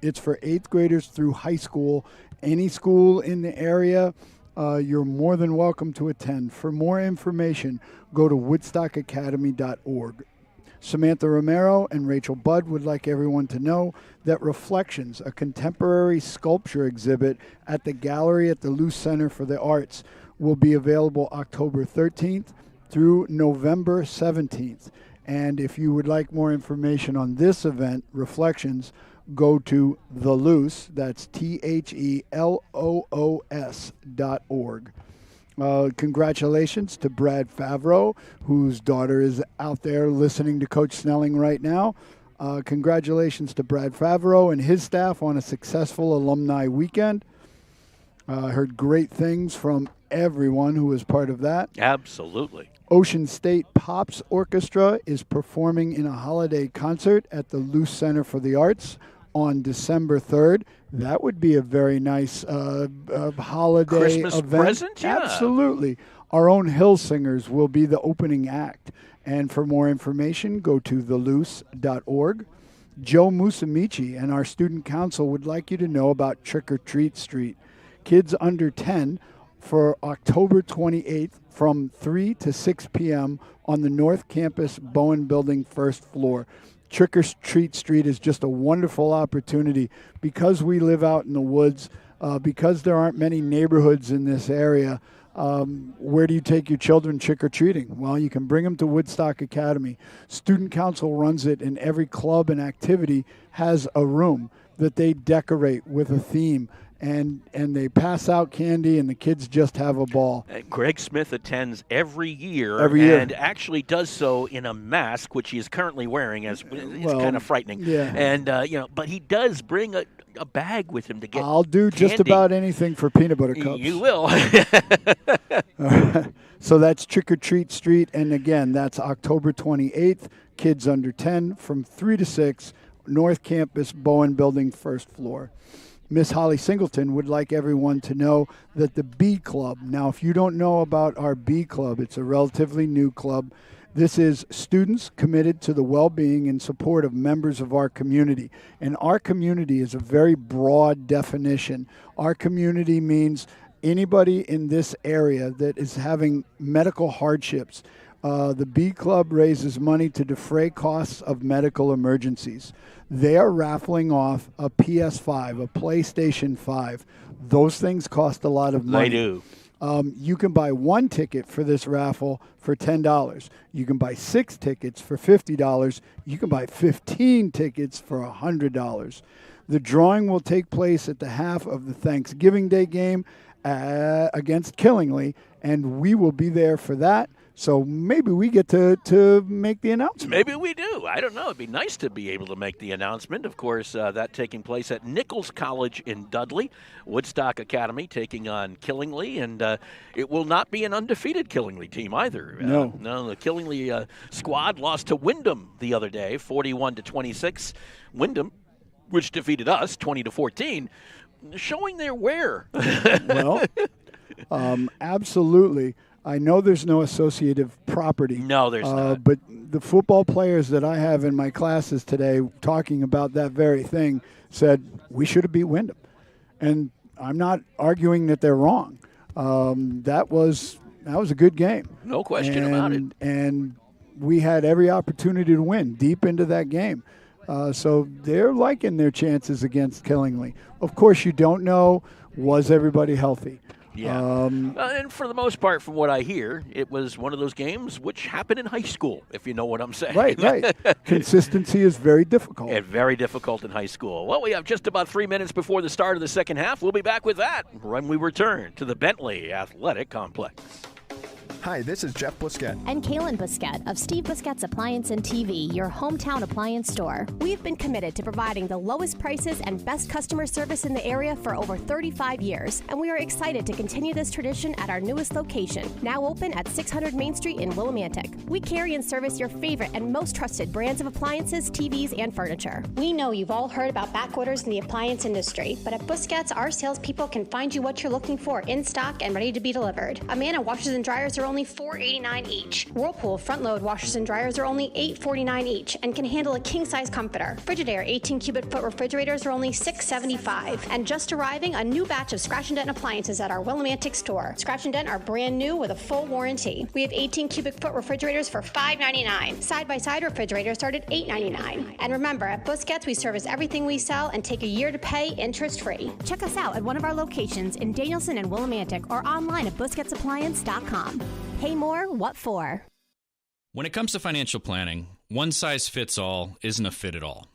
It's for 8th graders through high school. Any school in the area, you're more than welcome to attend. For more information, go to woodstockacademy.org. Samantha Romero and Rachel Budd would like everyone to know that Reflections, a contemporary sculpture exhibit at the gallery at the Luce Center for the Arts, will be available October 13th through November 17th. And if you would like more information on this event, Reflections, go to The Luce, that's THELOOS.org. Congratulations to Brad Favreau, whose daughter is out there listening to Coach Snelling right now. Congratulations to Brad Favreau and his staff on a successful alumni weekend. I heard great things from everyone who was part of that. Absolutely. Ocean State Pops Orchestra is performing in a holiday concert at the Luce Center for the Arts on December 3rd. That would be a very nice holiday Christmas event. present? Yeah. Absolutely. Our own Hill Singers will be the opening act. And for more information, go to theluce.org. Joe Musamichi and our student council would like you to know about Trick or Treat Street. Kids under 10 for October 28th from 3 to 6 p.m. on the North Campus Bowen Building first floor. Trick or Treat Street is just a wonderful opportunity because we live out in the woods, because there aren't many neighborhoods in this area. Where do you take your children trick-or-treating? Well, you can bring them to Woodstock Academy. Student Council runs it, and every club and activity has a room that they decorate with a theme. And they pass out candy, and the kids just have a ball. Greg Smith attends every year. And actually does so in a mask, which he is currently wearing. It's kind of frightening. Yeah. And, but he does bring a bag with him to get I'll do candy. just about anything for peanut butter cups. You will. So that's Trick or Treat Street. And, again, that's October 28th. Kids under 10 from 3 to 6, North Campus, Bowen Building, first floor. Miss Holly Singleton would like everyone to know that the Bee Club, now if you don't know about our Bee Club, it's a relatively new club. This is students committed to the well-being and support of members of our community. And our community is a very broad definition. Our community means anybody in this area that is having medical hardships. The Bee Club raises money to defray costs of medical emergencies. They are raffling off a PS5, a PlayStation 5. Those things cost a lot of money. They do. You can buy one ticket for this raffle for $10. You can buy 6 tickets for $50. You can buy 15 tickets for $100. The drawing will take place at the half of the Thanksgiving Day game against Killingly, and we will be there for that. So maybe we get to make the announcement. Maybe we do. I don't know. It'd be nice to be able to make the announcement. Of course, that taking place at Nichols College in Dudley. Woodstock Academy taking on Killingly. And it will not be an undefeated Killingly team either. No. The Killingly squad lost to Wyndham the other day, 41-26. Wyndham, which defeated us 20-14, showing their wear. Well, absolutely. I know there's no associative property. No, there's not. But the football players that I have in my classes today talking about that very thing said we should have beat Wyndham. And I'm not arguing that they're wrong. That was a good game. No question about it. And we had every opportunity to win deep into that game. So they're liking their chances against Killingly. Of course, you don't know, was everybody healthy? Yeah. And for the most part, from what I hear, it was one of those games which happened in high school, if you know what I'm saying. Right. Consistency is very difficult. And very difficult in high school. Well, we have just about 3 minutes before the start of the second half. We'll be back with that when we return to the Bentley Athletic Complex. Hi, this is Jeff Busquet. And Kaylin Busquet of Steve Busquet's Appliance and TV, your hometown appliance store. We've been committed to providing the lowest prices and best customer service in the area for over 35 years, and we are excited to continue this tradition at our newest location, now open at 600 Main Street in Willimantic. We carry and service your favorite and most trusted brands of appliances, TVs, and furniture. We know you've all heard about back orders in the appliance industry, but at Busquets, our salespeople can find you what you're looking for in stock and ready to be delivered. Amana washers and dryers are only $4.89 each. Whirlpool front-load washers and dryers are only $8.49 each and can handle a king-size comforter. Frigidaire 18 cubic foot refrigerators are only $6.75. And just arriving, a new batch of Scratch and Dent appliances at our Willimantic store. Scratch and Dent are brand new with a full warranty. We have 18 cubic foot refrigerators for $5.99. Side-by-side refrigerators start at $8.99. And remember, at Busquets, we service everything we sell and take a year to pay interest-free. Check us out at one of our locations in Danielson and Willimantic or online at busquetsappliance.com. Pay more, what for? When it comes to financial planning, one size fits all isn't a fit at all.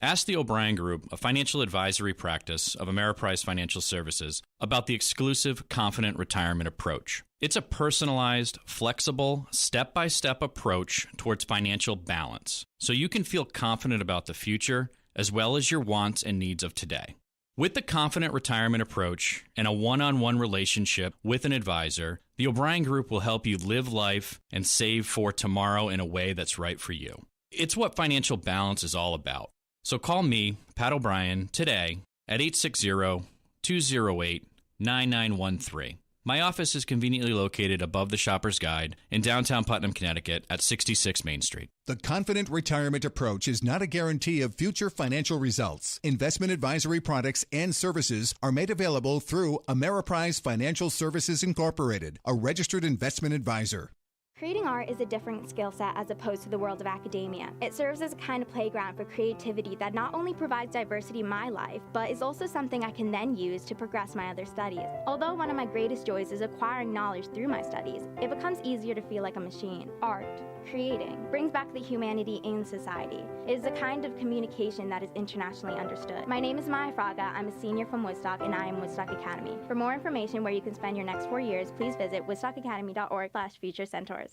Ask the O'Brien Group, a financial advisory practice of Ameriprise Financial Services, about the exclusive Confident Retirement Approach. It's a personalized, flexible, step-by-step approach towards financial balance, so you can feel confident about the future as well as your wants and needs of today. With the Confident Retirement Approach and a one-on-one relationship with an advisor, the O'Brien Group will help you live life and save for tomorrow in a way that's right for you. It's what financial balance is all about. So call me, Pat O'Brien, today at 860-208-9913. My office is conveniently located above the Shopper's Guide in downtown Putnam, Connecticut at 66 Main Street. The Confident Retirement Approach is not a guarantee of future financial results. Investment advisory products and services are made available through Ameriprise Financial Services Incorporated, a registered investment advisor. Creating art is a different skill set as opposed to the world of academia. It serves as a kind of playground for creativity that not only provides diversity in my life, but is also something I can then use to progress my other studies. Although one of my greatest joys is acquiring knowledge through my studies, it becomes easier to feel like a machine. Art, creating, brings back the humanity in society. It is a kind of communication that is internationally understood. My name is Maya Fraga. I'm a senior from Woodstock, and I am Woodstock Academy. For more information where you can spend your next 4 years, please visit woodstockacademy.org/future-centaurs.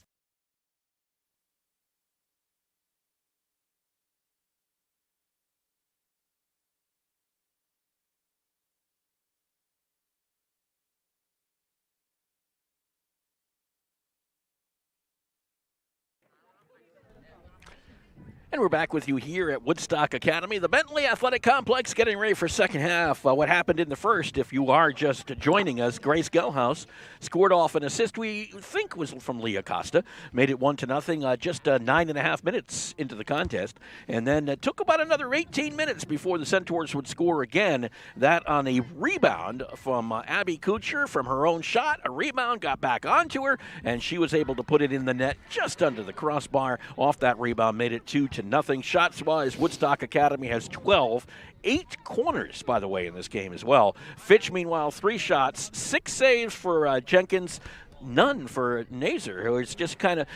And we're back with you here at Woodstock Academy, the Bentley Athletic Complex, getting ready for second half. What happened in the first, if you are just joining us, Grace Gelhaus scored off an assist we think was from Leah Costa, made it 1-0, just 9.5 minutes into the contest, and then it took about another 18 minutes before the Centaurs would score again. That on a rebound from Abby Kuchar from her own shot. A rebound got back onto her, and she was able to put it in the net just under the crossbar. Off that rebound, made it 2-0. Shots-wise, Woodstock Academy has 12. 8 corners, by the way, in this game as well. Fitch, meanwhile, 3 shots, 6 saves for Jenkins, none for Nazer, who is just kind of,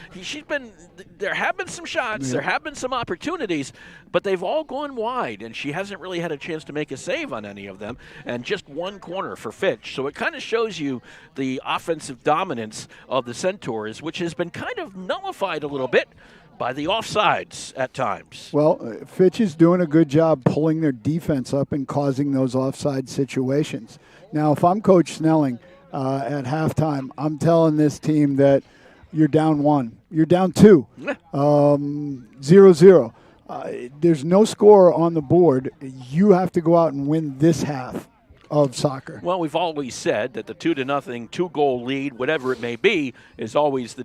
there have been some shots, there have been some opportunities, but they've all gone wide, and she hasn't really had a chance to make a save on any of them, and just 1 corner for Fitch. So it kind of shows you the offensive dominance of the Centaurs, which has been kind of nullified a little bit by the offsides at times. Well, Fitch is doing a good job pulling their defense up and causing those offside situations. Now, if I'm Coach Snelling at halftime, I'm telling this team that you're down 1. You're down 2. 0-0. There's no score on the board. You have to go out and win this half of soccer. Well, we've always said that the 2-0, 2-goal lead, whatever it may be, is always the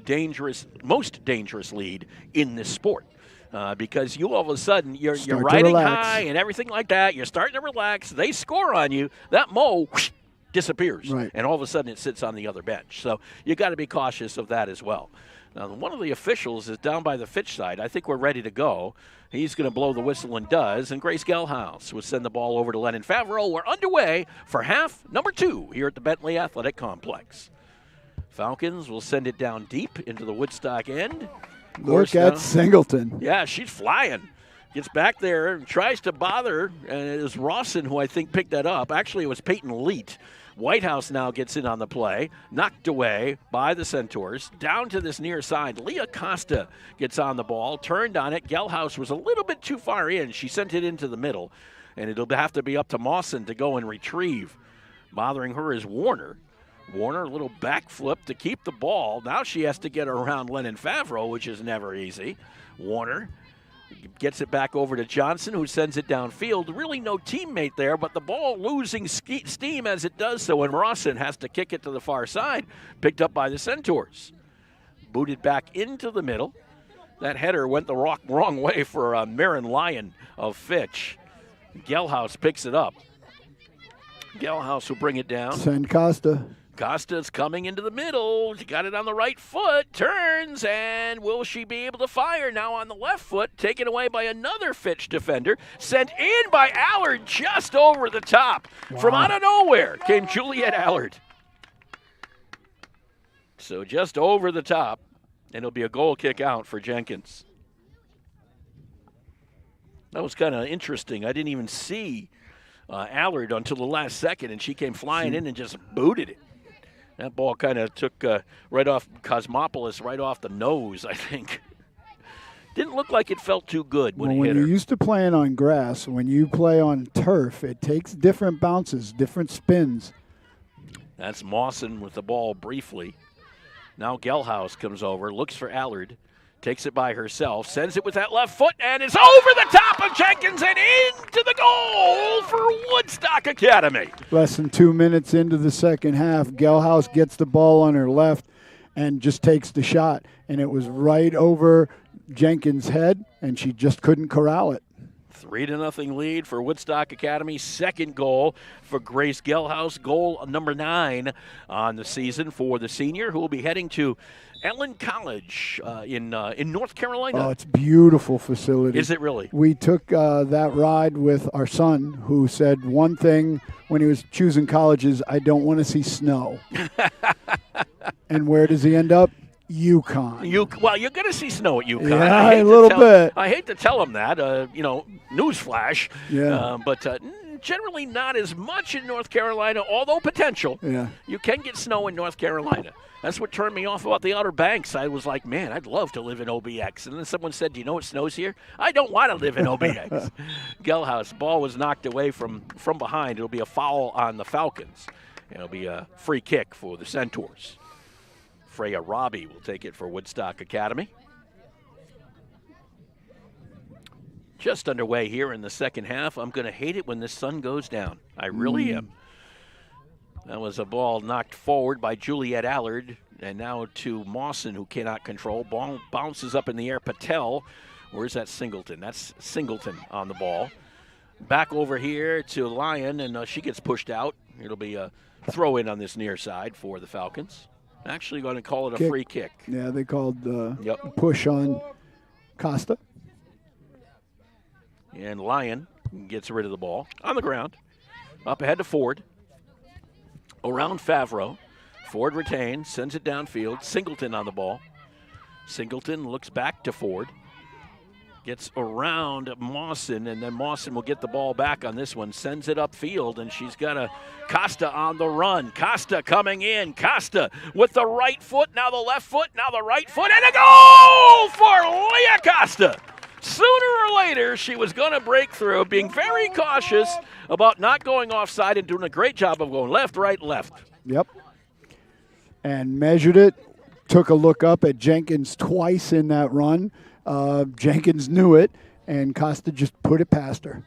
most dangerous lead in this sport. Because you all of a sudden, you're riding high and everything like that. You're starting to relax. They score on you. That whoosh, disappears. Right. And all of a sudden it sits on the other bench. So you got to be cautious of that as well. Now, one of the officials is down by the Fitch side. I think we're ready to go. He's going to blow the whistle and does. And Grace Gelhaus will send the ball over to Lennon Favreau. We're underway for half number 2 here at the Bentley Athletic Complex. Falcons will send it down deep into the Woodstock end. Look at Singleton. Yeah, she's flying. Gets back there and tries to bother. And it is Rawson who I think picked that up. Actually, it was Peyton Leet. Whitehouse now gets in on the play, knocked away by the Centaurs. Down to this near side, Leah Costa gets on the ball, turned on it. Gelhaus was a little bit too far in. She sent it into the middle, and it'll have to be up to Mawson to go and retrieve. Bothering her is Warner. Warner, a little backflip to keep the ball. Now she has to get around Lennon Favreau, which is never easy. Warner gets it back over to Johnson, who sends it downfield. Really no teammate there, but the ball losing steam as it does so, and Rawson has to kick it to the far side, picked up by the Centaurs. Booted back into the middle. That header went the wrong way for Marin Lyon of Fitch. Gelhaus picks it up. Gelhaus will bring it down. Send Costa. Costa's coming into the middle. She got it on the right foot, turns, and will she be able to fire now on the left foot? Taken away by another Fitch defender. Sent in by Allard just over the top. Wow. From out of nowhere came Juliet Allard. So just over the top, and it'll be a goal kick out for Jenkins. That was kind of interesting. I didn't even see Allard until the last second, and she came flying in and just booted it. That ball kind of took right off Cosmopolis, right off the nose, I think. Didn't look like it felt too good when it hit her. When you're used to playing on grass, when you play on turf, it takes different bounces, different spins. That's Mawson with the ball briefly. Now Gelhaus comes over, looks for Allard, takes it by herself, sends it with that left foot, and it's over the top of Jenkins and into the goal for Woodstock Academy. Less than 2 minutes into the second half, Gelhaus gets the ball on her left and just takes the shot. And it was right over Jenkins' head, and she just couldn't corral it. 3-0 lead for Woodstock Academy. Second goal for Grace Gelhaus. Goal number 9 on the season for the senior, who will be heading to Ellen College in North Carolina. Oh, it's a beautiful facility. Is it really? We took that ride with our son, who said one thing when he was choosing colleges: I don't want to see snow. And where does he end up? UConn. Well, you're going to see snow at UConn. Yeah, a little bit. I hate to tell him that. Newsflash. Yeah. But generally not as much in North Carolina, although potential. Yeah. You can get snow in North Carolina. That's what turned me off about the Outer Banks. I was like, man, I'd love to live in OBX. And then someone said, do you know it snows here? I don't want to live in OBX. Gelhaus, ball was knocked away from behind. It'll be a foul on the Falcons. It'll be a free kick for the Centaurs. Freya Robbie will take it for Woodstock Academy. Just underway here in the second half. I'm going to hate it when the sun goes down. I really am. That was a ball knocked forward by Juliet Allard, and now to Mawson, who cannot control. Ball bounces up in the air. Patel, where's that Singleton? That's Singleton on the ball. Back over here to Lyon, and she gets pushed out. It'll be a throw-in on this near side for the Falcons. Actually going to call it a free kick. Yeah, they called push on Costa. And Lyon gets rid of the ball on the ground. Up ahead to Ford. Around Favreau. Ford retains, sends it downfield. Singleton on the ball. Singleton looks back to Ford. Gets around Mawson, and then Mawson will get the ball back on this one. Sends it upfield, and she's got a Costa on the run. Costa coming in. Costa with the right foot, now the left foot, now the right foot, and a goal for Leah Costa. Sooner or later, she was going to break through, being very cautious about not going offside and doing a great job of going left, right, left. Yep. And measured it, took a look up at Jenkins twice in that run. Jenkins knew it, and Costa just put it past her.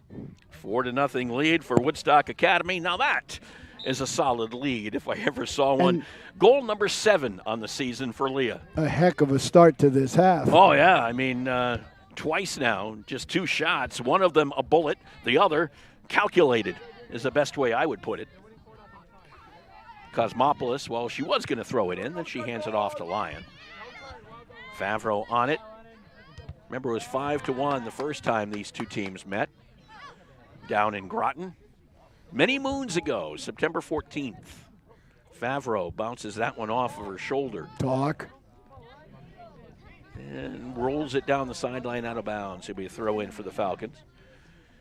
4-0 lead for Woodstock Academy. Now that is a solid lead if I ever saw one. And goal number 7 on the season for Leah. A heck of a start to this half. Oh, yeah. I mean, twice now, just 2 shots. One of them a bullet, the other calculated is the best way I would put it. Cosmopolis, well, she was going to throw it in, then she hands it off to Lyon. Favreau on it. Remember, it was 5-1 the first time these two teams met down in Groton. Many moons ago, September 14th. Favreau bounces that one off of her shoulder. Talk. And rolls it down the sideline out of bounds. It'll be a throw in for the Falcons.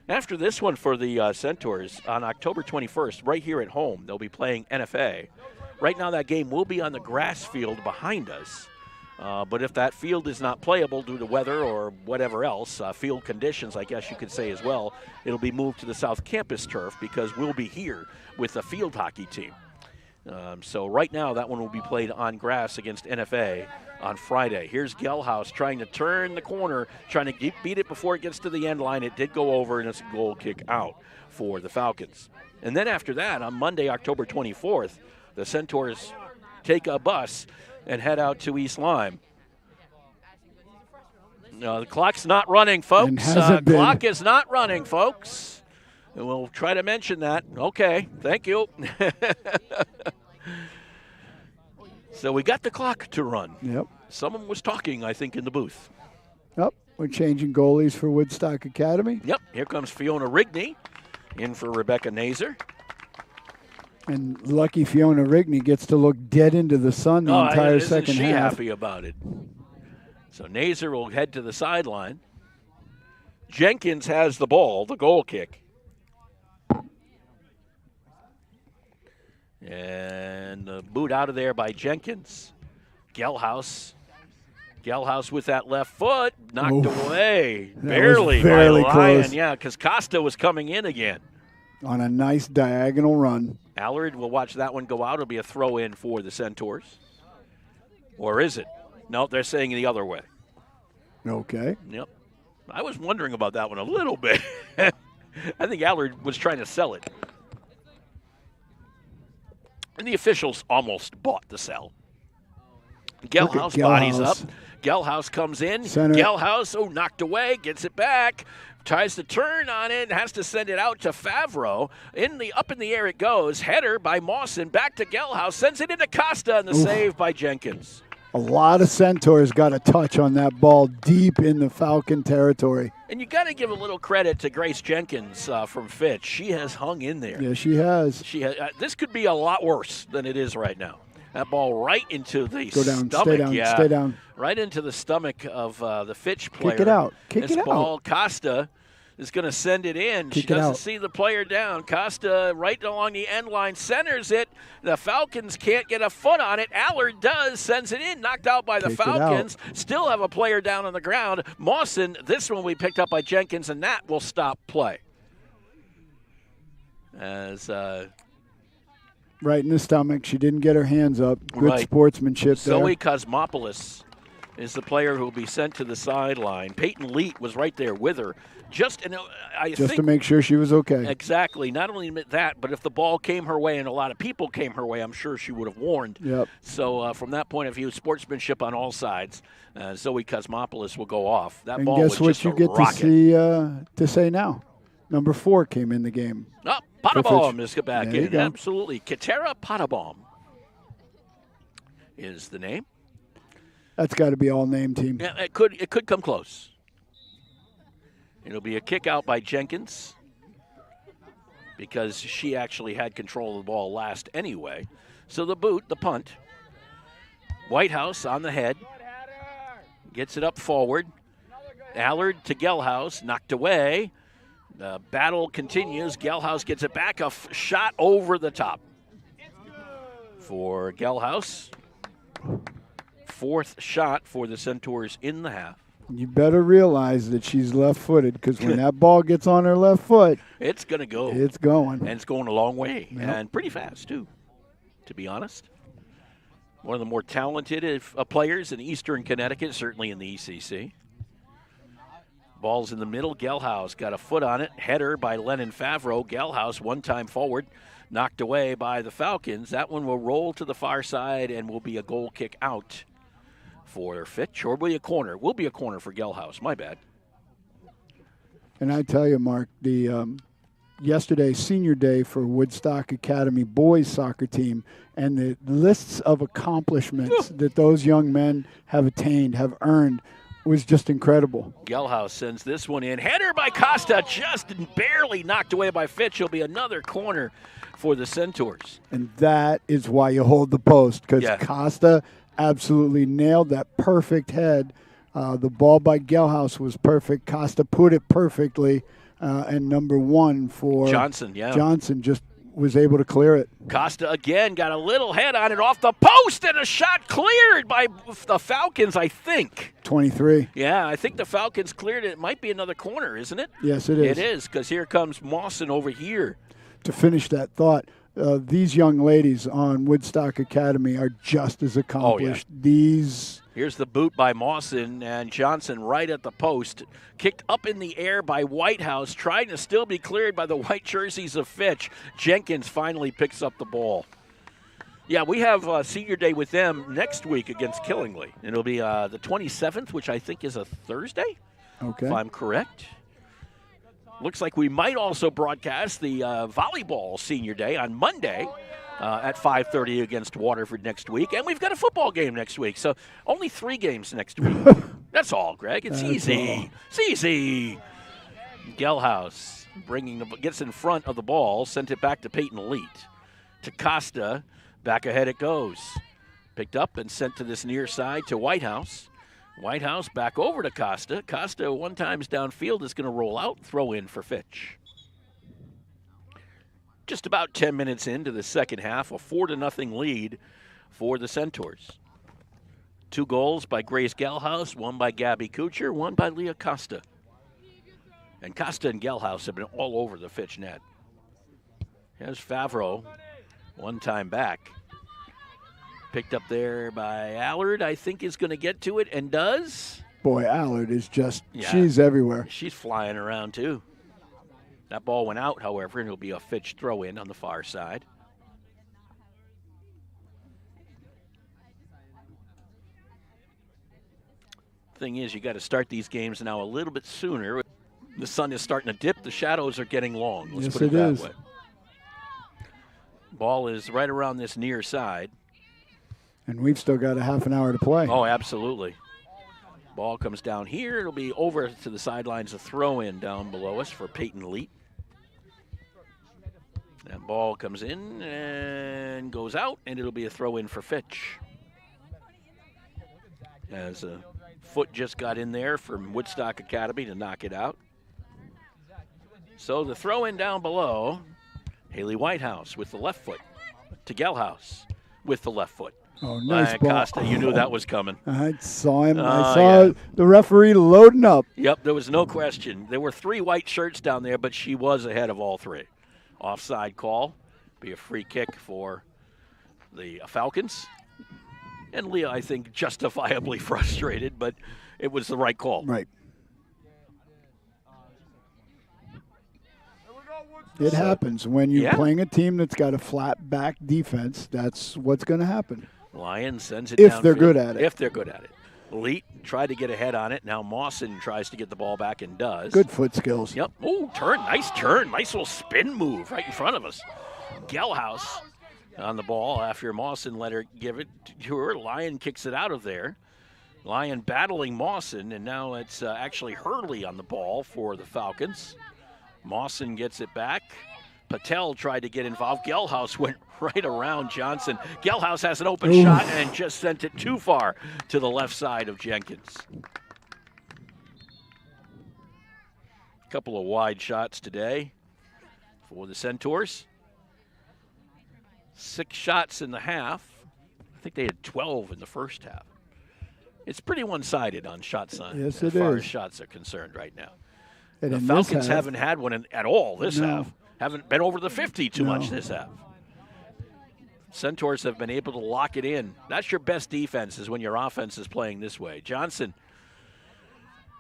After this one for the Centaurs, on October 21st, right here at home, they'll be playing NFA. Right now that game will be on the grass field behind us. But if that field is not playable due to weather or whatever else, field conditions, I guess you could say as well, it'll be moved to the South Campus turf because we'll be here with the field hockey team. So right now that one will be played on grass against NFA on Friday. Here's Gelhaus trying to turn the corner, trying to beat it before it gets to the end line. It did go over, and it's a goal kick out for the Falcons. And then after that, on Monday, October 24th, the Centaurs take a bus and head out to East Lyme. No, the clock's not running, folks. Clock is not running, folks. And we'll try to mention that. Okay, thank you. So we got the clock to run. Yep. Someone was talking, I think, in the booth. Yep, we're changing goalies for Woodstock Academy. Yep, here comes Fiona Rigney in for Rebecca Nazer. And lucky Fiona Rigney gets to look dead into the sun the entire second half. Happy about it. So Nazer will head to the sideline. Jenkins has the ball, the goal kick. And the boot out of there by Jenkins. Gelhaus with that left foot, knocked away. Barely by Lyon. Close. Yeah, because Costa was coming in again. On a nice diagonal run. Allard will watch that one go out. It'll be a throw in for the Centaurs. Or is it? No, they're saying the other way. Okay. Yep. I was wondering about that one a little bit. I think Allard was trying to sell it. And the officials almost bought the sell. Gelhaus bodies up. Gelhaus comes in. Center. Gelhaus, knocked away, gets it back. Tries to turn on it, has to send it out to Favreau. Up in the air it goes. Header by Mawson, back to Gelhaus, sends it into Costa, and the save by Jenkins. A lot of Centaurs got a touch on that ball deep in the Falcon territory. And you got to give a little credit to Grace Jenkins from Fitch. She has hung in there. Yeah, she has. This could be a lot worse than it is right now. That ball right into the stomach. Stay down. Right into the stomach of the Fitch player. Kick it out. This ball, Costa is going to send it in. She doesn't see the player down. Costa right along the end line centers it. The Falcons can't get a foot on it. Allard does, sends it in, knocked out by the Falcons. Still have a player down on the ground. Mawson, this one we picked up by Jenkins, and that will stop play. As right in the stomach. She didn't get her hands up. Good sportsmanship there. Zoe Cosmopoulos is the player who will be sent to the sideline. Peyton Leet was right there with her. Just to make sure she was okay. Exactly. Not only that, but if the ball came her way and a lot of people came her way, I'm sure she would have warned. Yep. So from that point of view, sportsmanship on all sides. Zoe Cosmopoulos will go off. That and ball guess was what just you a get rocket. to say now? Number 4 came in the game. Oh, Potabaum is back there in. Absolutely. Katera Potabaum is the name. That's got to be all name team. Yeah, it could come close. It'll be a kick out by Jenkins because she actually had control of the ball last anyway. So the punt. Whitehouse on the head. Gets it up forward. Allard to Gelhaus, knocked away. The battle continues. Gelhaus gets it back. A shot over the top for Gelhaus. 4th shot for the Centaurs in the half. You better realize that she's left-footed because when that ball gets on her left foot, it's going to go. It's going. And it's going a long way. Yep. And pretty fast, too, to be honest. One of the more talented players in Eastern Connecticut, certainly in the ECC. Ball's in the middle. Gelhaus got a foot on it. Header by Lennon Favreau. Gelhaus one time forward. Knocked away by the Falcons. That one will roll to the far side and will be a goal kick out for Fitch, or will be a corner. Will be a corner for Gelhaus. My bad. And I tell you, Mark, the yesterday senior day for Woodstock Academy boys soccer team, and the lists of accomplishments that those young men have attained, have earned, was just incredible. Gelhaus sends this one in. Header by Costa, just barely knocked away by Fitch. It'll be another corner for the Centaurs. And that is why you hold the post, because Costa absolutely nailed that perfect head. The ball by Gelhaus was perfect. Costa put it perfectly. And number 1 for Johnson, Johnson just was able to clear it. Costa again got a little head on it off the post, and a shot cleared by the Falcons, I think. 23. Yeah, I think the Falcons cleared it. It might be another corner, isn't it? Yes, it is. It is, because here comes Mawson over here. To finish that thought, these young ladies on Woodstock Academy are just as accomplished. Here's the boot by Mawson, and Johnson right at the post. Kicked up in the air by Whitehouse, trying to still be cleared by the white jerseys of Fitch. Jenkins finally picks up the ball. Yeah, we have senior day with them next week against Killingly. It'll be the 27th, which I think is a Thursday, if I'm correct. Looks like we might also broadcast the volleyball senior day on Monday at 5:30 against Waterford next week. And we've got a football game next week. So only 3 games next week. That's all, Greg. It's easy. It's easy. Gelhaus gets in front of the ball, sent it back to Peyton Leet. To Costa. Back ahead it goes. Picked up and sent to this near side to Whitehouse. Whitehouse back over to Costa. Costa one time's downfield is going to roll out, throw in for Fitch. Just about 10 minutes into the second half, a 4-0 lead for the Centaurs. 2 goals by Grace Gelhaus, 1 by Gabby Kuchar, 1 by Leah Costa. And Costa and Gelhaus have been all over the Fitch net. Here's Favreau, one time back. Picked up there by Allard, I think is going to get to it, and does. Boy, Allard is just, she's everywhere. She's flying around, too. That ball went out, however, and it'll be a Fitch throw-in on the far side. Thing is, you got to start these games now a little bit sooner. The sun is starting to dip. The shadows are getting long. Let's put it that way. Ball is right around this near side. And we've still got a half an hour to play. Oh, absolutely. Ball comes down here. It'll be over to the sidelines, a throw-in down below us for Peyton Leet. That ball comes in and goes out, and it'll be a throw-in for Fitch. As a foot just got in there from Woodstock Academy to knock it out. So the throw-in down below, Haley Whitehouse with the left foot to Gelhaus with the left foot. Oh, nice ball. Costa, you knew that was coming. I saw him. I saw the referee loading up. Yep, there was no question. There were 3 white shirts down there, but she was ahead of all 3. Offside call, be a free kick for the Falcons. And Leah, I think, justifiably frustrated, but it was the right call. Right. It happens when you're playing a team that's got a flat back defense. That's what's going to happen. Lions sends it if downfield. They're good at it. If they're good at it. Leet tried to get ahead on it. Now Mawson tries to get the ball back and does. Good foot skills. Yep. Oh, turn. Nice turn. Nice little spin move right in front of us. Gelhaus on the ball after Mawson let her give it to her. Lyon kicks it out of there. Lyon battling Mawson, and now it's actually Hurley on the ball for the Falcons. Mawson gets it back. Patel tried to get involved. Gelhaus went right around Johnson. Gelhaus has an open shot and just sent it too far to the left side of Jenkins. A couple of wide shots today for the Centaurs. 6 shots in the half. I think they had 12 in the first half. It's pretty one-sided on shots as far as shots are concerned right now. And the Falcons haven't had one at all this half. Haven't been over the 50 too much this half. Centaurs have been able to lock it in. That's your best defense, is when your offense is playing this way. Johnson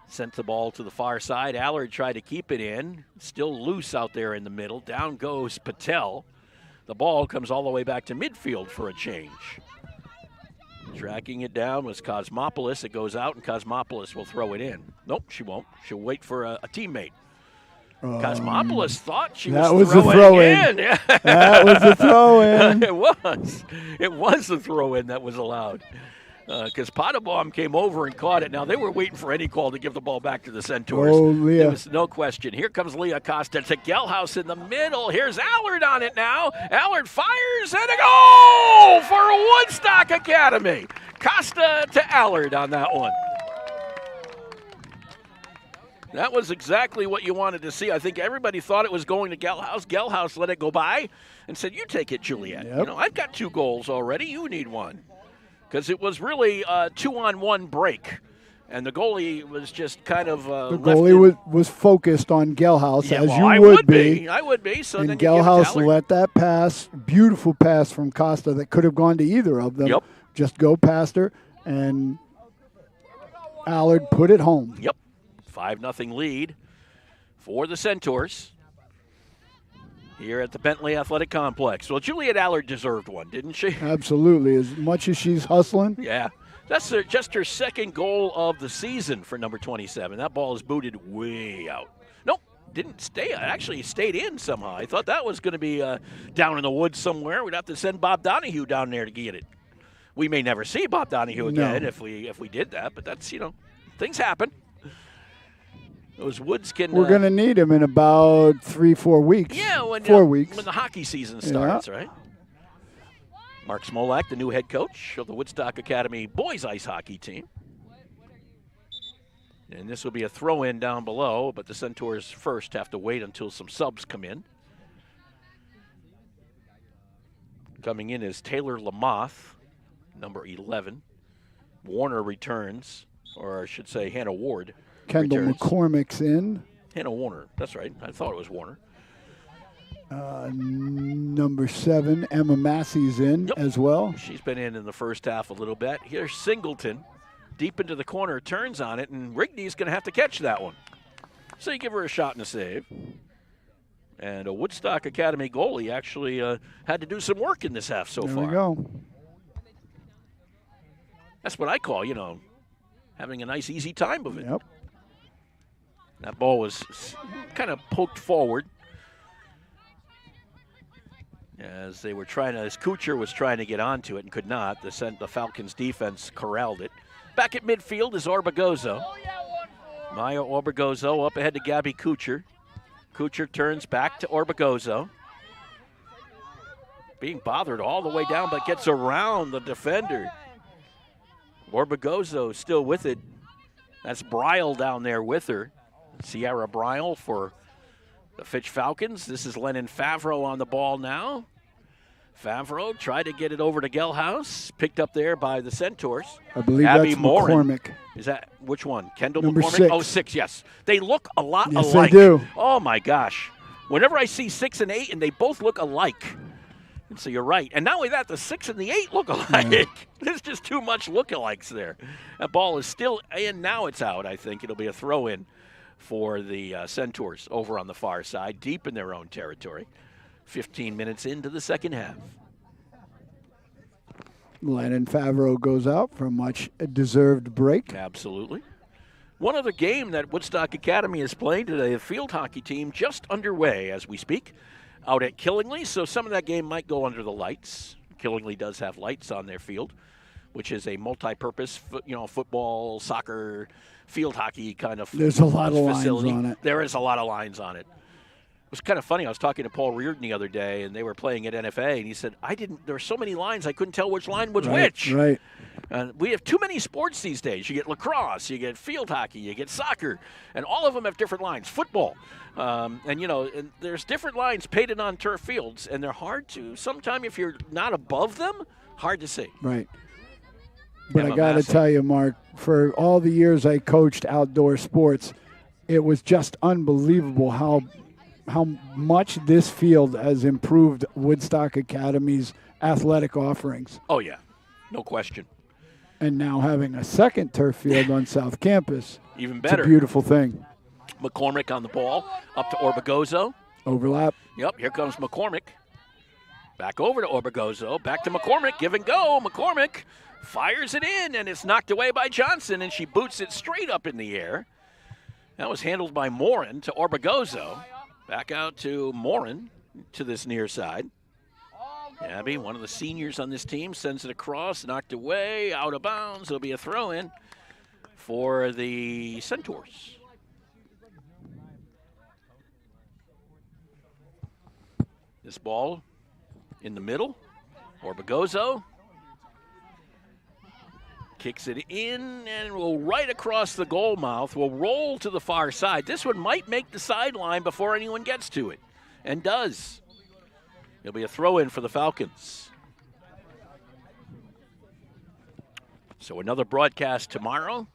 sent the ball to the far side. Allard tried to keep it in. Still loose out there in the middle. Down goes Patel. The ball comes all the way back to midfield for a change. Tracking it down was Cosmopoulos. It goes out, and Cosmopoulos will throw it in. Nope, she won't. She'll wait for a teammate. Cosmopoulos thought she was throwing in. That was a throw-in. It was. It was the throw-in that was allowed. Because Potabom came over and caught it. Now, they were waiting for any call to give the ball back to the Centaurs. Oh, Leah. There was no question. Here comes Leah Costa to Gelhaus in the middle. Here's Allard on it now. Allard fires and a goal for Woodstock Academy. Costa to Allard on that one. That was exactly what you wanted to see. I think everybody thought it was going to Gelhaus. Gelhaus let it go by and said, you take it, Juliet. Yep. You know, I've got 2 goals already. You need 1. Because it was really a 2-on-1 break. And the goalie was just kind of the goalie was focused on Gelhaus, yeah, as well, you I would be. I would be. So and then Gelhaus let that pass, beautiful pass from Costa that could have gone to either of them. Yep. Just go past her, and Allard put it home. Yep. 5-0 lead for the Centaurs here at the Bentley Athletic Complex. Well, Juliet Allard deserved one, didn't she? Absolutely. As much as she's hustling. Yeah. That's just her second goal of the season for number 27. That ball is booted way out. Nope, didn't stay. Actually, stayed in somehow. I thought that was going to be down in the woods somewhere. We'd have to send Bob Donahue down there to get it. We may never see Bob Donahue again if we did that, but that's, things happen. Those Woods can. We're going to need him in about 3-4 weeks. Yeah, 4 weeks. When the hockey season starts, right? Mark Smolak, the new head coach of the Woodstock Academy boys ice hockey team. And this will be a throw-in down below, but the Centaurs first have to wait until some subs come in. Coming in is Taylor Lamoth, number 11. Warner returns, or I should say Hannah Ward Kendall returns. McCormick's in. Hannah Warner, that's right. I thought it was Warner. Number 7, Emma Massey's in as well. She's been in the first half a little bit. Here's Singleton, deep into the corner, turns on it, and Rigney's going to have to catch that one. So you give her a shot and a save. And a Woodstock Academy goalie actually had to do some work in this half so far. There we go. That's what I call, having a nice, easy time of it. Yep. That ball was kind of poked forward as they were as Kuchar was trying to get onto it and could not. The Falcons defense corralled it. Back at midfield is Orbegozo. Maya Orbegozo up ahead to Gabby Kuchar. Kuchar turns back to Orbegozo. Being bothered all the way down, but gets around the defender. Orbegozo still with it. That's Bryle down there with her. Sierra Bryle for the Fitch Falcons. This is Lennon Favreau on the ball now. Favreau tried to get it over to Gelhaus. Picked up there by the Centaurs. I believe Abby that's Morin. McCormick. Is that which one? Kendall Number McCormick? 6. Oh, 6, yes. They look a lot Yes, alike. they do. Oh, my gosh. Whenever I see 6 and 8, and they both look alike. And so you're right. And not only that, the 6 and the 8 look alike. Yeah. There's just too much lookalikes there. That ball is still in. Now it's out, I think. It'll be a throw-in for the Centaurs over on the far side, deep in their own territory. 15 minutes into the second half. Lennon Favreau goes out for a much-deserved break. Absolutely. One other game that Woodstock Academy is playing today, the field hockey team just underway as we speak, out at Killingly, so some of that game might go under the lights. Killingly does have lights on their field, which is a multi-purpose, football, soccer, field hockey kind of There's a lot of facility. lines on it. There is a lot of lines on it. It was kind of funny. I was talking to Paul Reardon the other day, and they were playing at NFA, and he said, there were so many lines, I couldn't tell which line was which. Right. We have too many sports these days. You get lacrosse, you get field hockey, you get soccer, and all of them have different lines. Football. And there's different lines painted on turf fields, and they're hard to, sometime if you're not above them, hard to see. Right. But Emma I got to Massey. tell you, Mark, for all the years I coached outdoor sports, it was just unbelievable how much this field has improved Woodstock Academy's athletic offerings. Oh, yeah. No question. And now having a second turf field on South Campus. Even better. It's a beautiful thing. McCormick on the ball, up to Orbegozo. Overlap. Yep, here comes McCormick. Back over to Orbegozo, back to McCormick, give and go. McCormick fires it in, and it's knocked away by Johnson, and she boots it straight up in the air. That was handled by Morin to Orbegozo. Back out to Morin to this near side. Abby, one of the seniors on this team, sends it across, knocked away, out of bounds. It'll be a throw-in for the Centaurs. This ball in the middle. Orbegozo kicks it in and will right across the goal mouth. Will roll to the far side. This one might make the sideline before anyone gets to it, and does. It'll be a throw-in for the Falcons. So another broadcast tomorrow.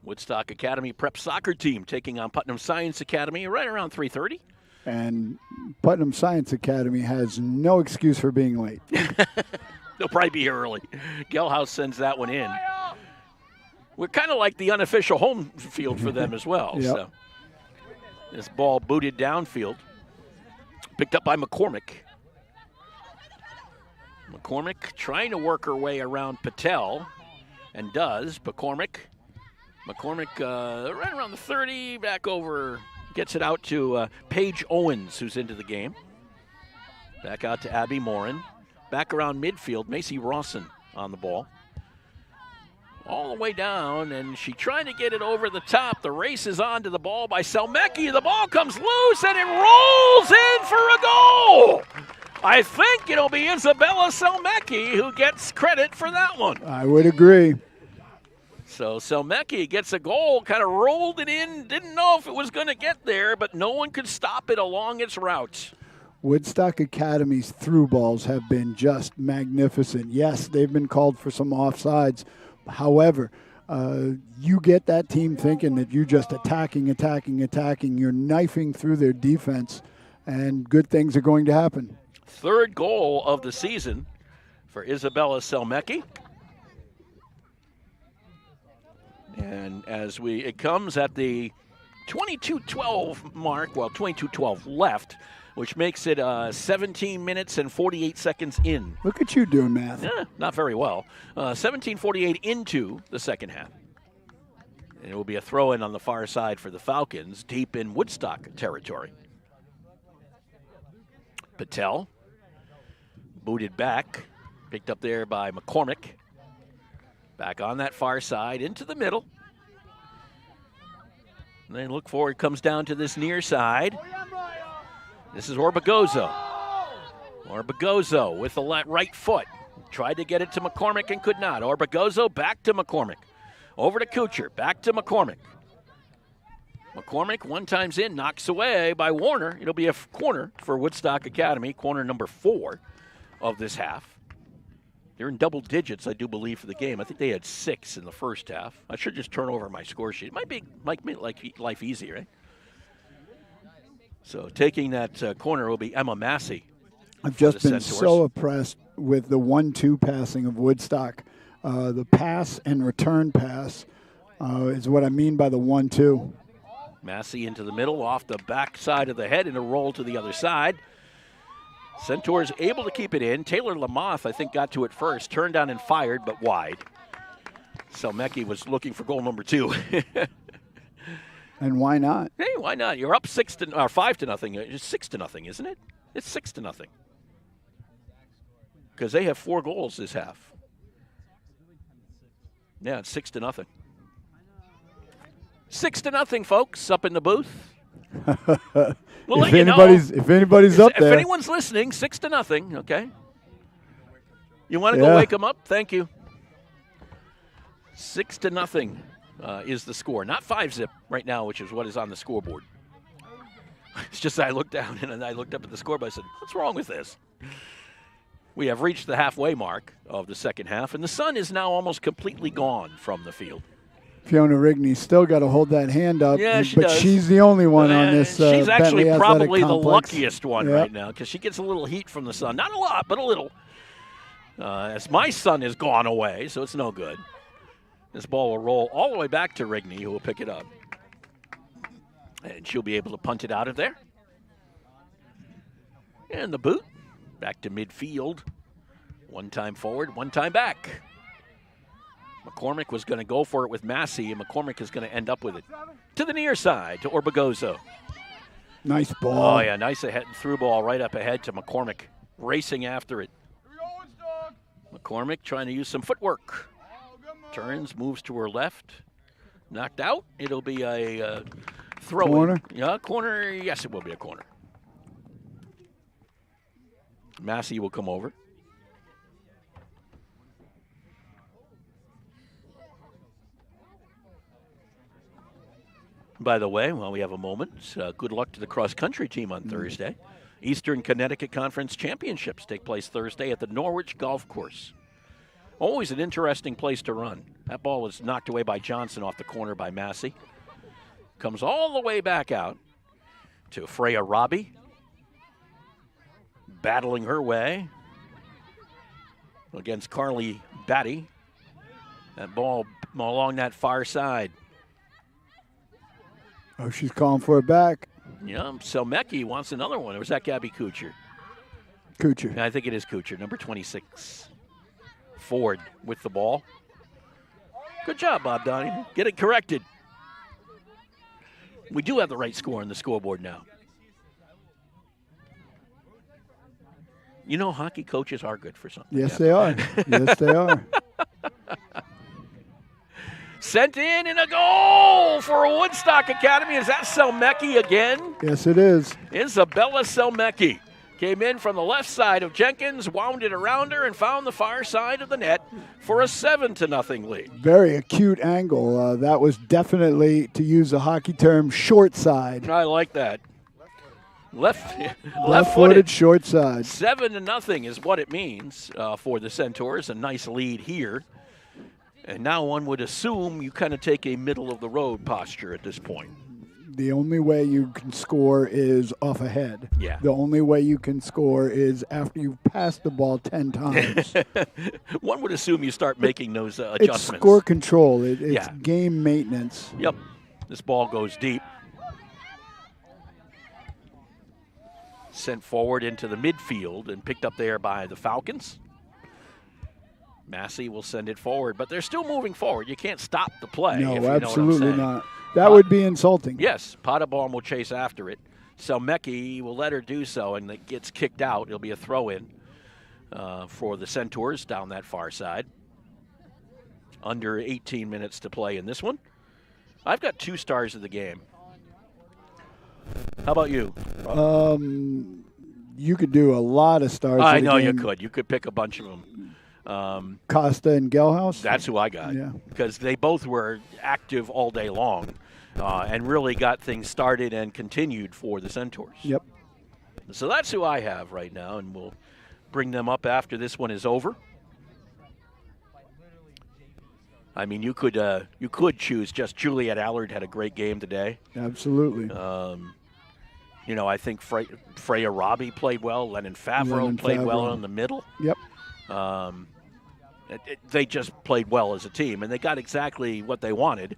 Woodstock Academy Prep Soccer Team taking on Putnam Science Academy right around 3:30. And Putnam Science Academy has no excuse for being late. They'll probably be here early. Gelhaus sends that one in. We're kind of like the unofficial home field for them as well. Yep. So this ball booted downfield. Picked up by McCormick. McCormick trying to work her way around Patel, and does. McCormick right around the 30, back over, gets it out to Paige Owens, who's into the game. Back out to Abby Morin. Back around midfield, Macy Rawson on the ball. All the way down, and she trying to get it over the top. The race is on to the ball by Selmecki. The ball comes loose, and it rolls in for a goal. I think it'll be Isabella Selmecki who gets credit for that one. I would agree. So Selmecki gets a goal, kind of rolled it in, didn't know if it was going to get there, but no one could stop it along its route. Woodstock Academy's through balls have been just magnificent. Yes, they've been called for some offsides. However, you get that team thinking that you're just attacking. You're knifing through their defense, and good things are going to happen. Third goal of the season for Isabella Selmecki. And it comes at the 22:12 mark, 22:12 left, which makes it 17 minutes and 48 seconds in. Look at you doing math. Not very well. 17:48 into the second half. And it will be a throw-in on the far side for the Falcons, deep in Woodstock territory. Patel, booted back, picked up there by McCormick. Back on that far side, into the middle. And then look forward, comes down to this near side. This is Orbegozo. Orbegozo with the right foot. Tried to get it to McCormick and could not. Orbegozo back to McCormick. Over to Kuchar, back to McCormick. McCormick, one time's in, knocks away by Warner. It'll be a corner for Woodstock Academy, corner number 4 of this half. They're in double digits, I do believe, for the game. I think they had 6 in the first half. I should just turn over my score sheet. It might make life easy, right? So taking that corner will be Emma Massey. I've just been so impressed with the 1-2 passing of Woodstock. The pass and return pass is what I mean by the 1-2. Massey into the middle, off the back side of the head, and a roll to the other side. Centaurs able to keep it in. Taylor Lamoth, I think, got to it first. Turned down and fired, but wide. Selmecki was looking for goal number 2. And why not? Hey, why not? You're up 5-0. It's 6-0, isn't it? It's 6-0. Because they have 4 goals this half. Yeah, it's 6-0. 6-0, folks, up in the booth. We'll if anybody's up there. If anyone's listening, 6-0, okay? You want to go wake them up? Thank you. 6-0 is the score. Not 5-zip right now, which is what is on the scoreboard. It's just I looked down and I looked up at the scoreboard. I said, what's wrong with this? We have reached the halfway mark of the second half, and the sun is now almost completely gone from the field. Fiona Rigney still got to hold that hand up, yeah, she but does. She's the only one on this. She's actually Bentley probably Athletic the Complex. luckiest one right now because she gets a little heat from the sun. Not a lot, but a little. As my sun has gone away, so it's no good. This ball will roll all the way back to Rigney, who will pick it up. And she'll be able to punt it out of there. And the boot, back to midfield. One time forward, one time back. McCormick was going to go for it with Massey, and McCormick is going to end up with it. To the near side, to Orbegozo. Nice ball. Oh, yeah, nice ahead through ball right up ahead to McCormick, racing after it. McCormick trying to use some footwork. Turns, moves to her left. Knocked out. It'll be a throw-in. Corner? Yeah, corner. Yes, it will be a corner. Massey will come over. By the way, while we have a moment, good luck to the cross-country team on Thursday. Eastern Connecticut Conference Championships take place Thursday at the Norwich Golf Course. Always an interesting place to run. That ball was knocked away by Johnson off the corner by Massey. Comes all the way back out to Freya Robbie. Battling her way against Carly Batty. That ball along that far side. Oh, she's calling for it back. Yeah, Selmecki wants another one. Or was that Gabby Kuchar? Kuchar. I think it is Kuchar, number 26. Ford with the ball. Good job, Bob Donnie. Get it corrected. We do have the right score on the scoreboard now. You know, hockey coaches are good for something. Yes, they are. Yes, they are. Sent in and a goal for Woodstock Academy. Is that Selmecki again? Yes, it is. Isabella Selmecki Came in from the left side of Jenkins, wound it around her, and found the far side of the net for a 7-0 lead. Very acute angle. That was definitely, to use a hockey term, short side. I like that. Left-footed short side. 7-0 is what it means for the Centaurs. A nice lead here. And now one would assume you kind of take a middle-of-the-road posture at this point. The only way you can score is off a head. Yeah. The only way you can score is after you've passed the ball 10 times. One would assume you start making those adjustments. It's score control. It's game maintenance. Yep. This ball goes deep. Sent forward into the midfield and picked up there by the Falcons. Massey will send it forward, but they're still moving forward. You can't stop the play. No, if you absolutely know what I'm saying. not. That would be insulting. Yes, Potterbaum will chase after it. Selmecki will let her do so, and it gets kicked out. It'll be a throw-in for the Centaurs down that far side. Under 18 minutes to play in this one. I've got 2 stars of the game. How about you? You could do a lot of stars. I know you could. You could pick a bunch of them. Costa and Gelhaus? That's who I got. Yeah. Because they both were active all day long and really got things started and continued for the Centaurs. Yep. So that's who I have right now, and we'll bring them up after this one is over. I mean, you could choose just Juliet Allard had a great game today. Absolutely. I think Freya Robbie played well. Lennon Favreau played well in the middle. Yep. They just played well as a team, and they got exactly what they wanted,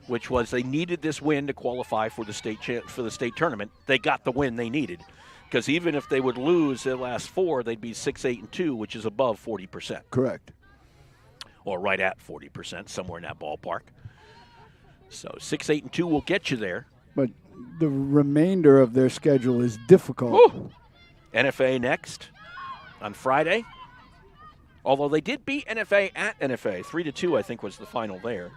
which was they needed this win to qualify for the state tournament. They got the win they needed, because even if they would lose their last 4, they'd be 6-8-2, which is above 40%. Correct. Or right at 40%, somewhere in that ballpark. So 6-8-2 will get you there. But the remainder of their schedule is difficult. Ooh. NFA next on Friday. Although they did beat NFA at NFA. 3-2, I think, was the final there.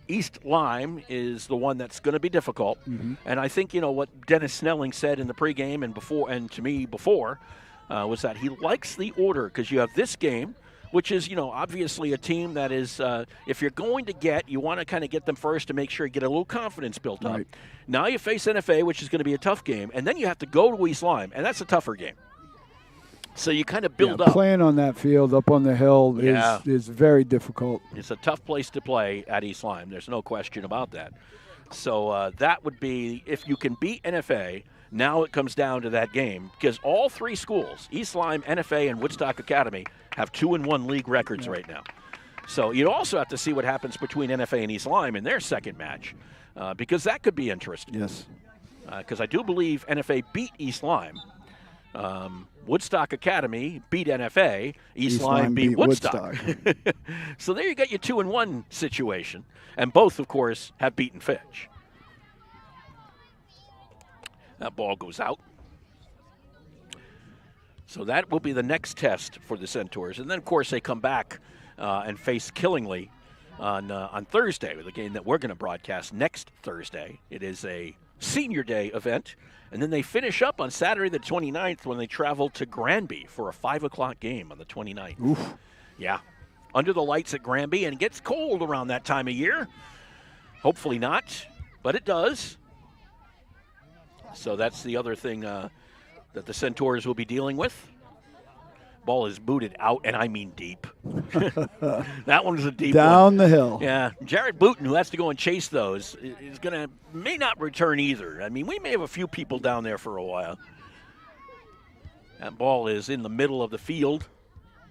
East Lyme is the one that's going to be difficult. Mm-hmm. And I think, what Dennis Snelling said in the pregame and to me before, was that he likes the order because you have this game, which is, obviously a team that is, if you're going to you want to kind of get them first to make sure you get a little confidence built up. Right. Now you face NFA, which is going to be a tough game, and then you have to go to East Lyme, and that's a tougher game. So you kind of build up. Playing on that field up on the hill is very difficult. It's a tough place to play at East Lyme. There's no question about that. So that would be, if you can beat NFA, now it comes down to that game, because all 3 schools, East Lyme, NFA, and Woodstock Academy, have 2-1 league records right now. So you also have to see what happens between NFA and East Lyme in their second match, because that could be interesting. Yes. Because I do believe NFA beat East Lyme. Woodstock Academy beat NFA. East Lyme beat Woodstock. So there you got your 2-1 situation. And both, of course, have beaten Fitch. That ball goes out. So that will be the next test for the Centaurs. And then, of course, they come back and face Killingly on Thursday, with a game that we're going to broadcast next Thursday. It is a senior day event. And then they finish up on Saturday the 29th when they travel to Granby for a 5 o'clock game on the 29th. Oof. Yeah. Under the lights at Granby, and it gets cold around that time of year. Hopefully not, but it does. So that's the other thing that the Centaurs will be dealing with. Ball is booted out, and I mean deep. That one was a deep Down the hill. Yeah. Jared Booten, who has to go and chase those, may not return either. I mean, we may have a few people down there for a while. That ball is in the middle of the field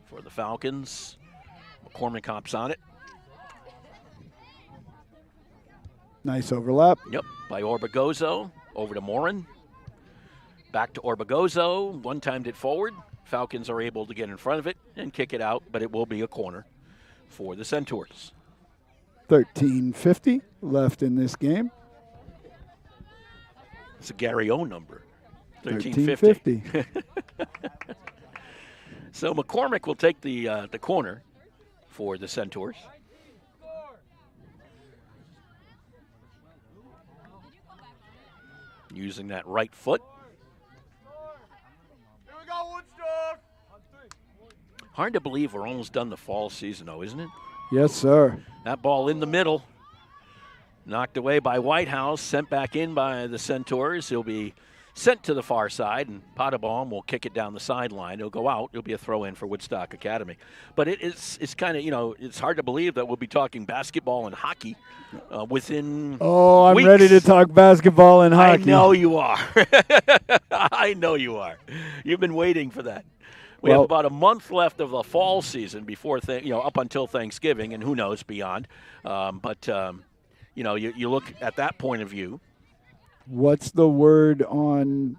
for the Falcons. McCormick hops on it. Nice overlap. Yep, by Orbegozo. Over to Morin. Back to Orbegozo. One-timed it forward. Falcons are able to get in front of it and kick it out, but it will be a corner for the Centaurs. 13:50 left in this game. It's a Gary O number. 13:50. So McCormick will take the corner for the Centaurs. Using that right foot. Hard to believe we're almost done the fall season, though, isn't it? Yes, sir. That ball in the middle, knocked away by Whitehouse, sent back in by the Centaurs. He'll be sent to the far side, and Potabom will kick it down the sideline. It'll go out. It'll be a throw-in for Woodstock Academy. But it's kind of, it's hard to believe that we'll be talking basketball and hockey within I'm weeks. ready to talk basketball and hockey. I know you are. I know you are. You've been waiting for that. We have about a month left of the fall season before, up until Thanksgiving, and who knows beyond. You look at that point of view. What's the word on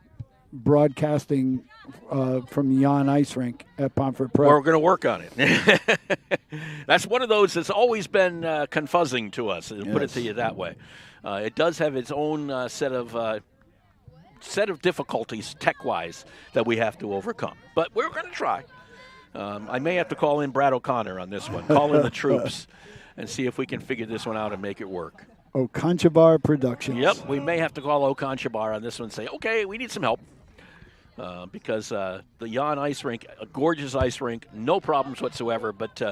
broadcasting from Jan Ice Rink at Pomfret Prep? We're going to work on it. That's one of those that's always been confuzzing to us, put it to you that way. It does have its own set of difficulties tech-wise that we have to overcome. But we're going to try. I may have to call in Brad O'Connor on this one, call in the troops, and see if we can figure this one out and make it work. Oconchabar Productions. Yep, we may have to call Oconchabar on this one and say, okay, we need some help. Because the Jan Ice Rink, a gorgeous ice rink, no problems whatsoever, but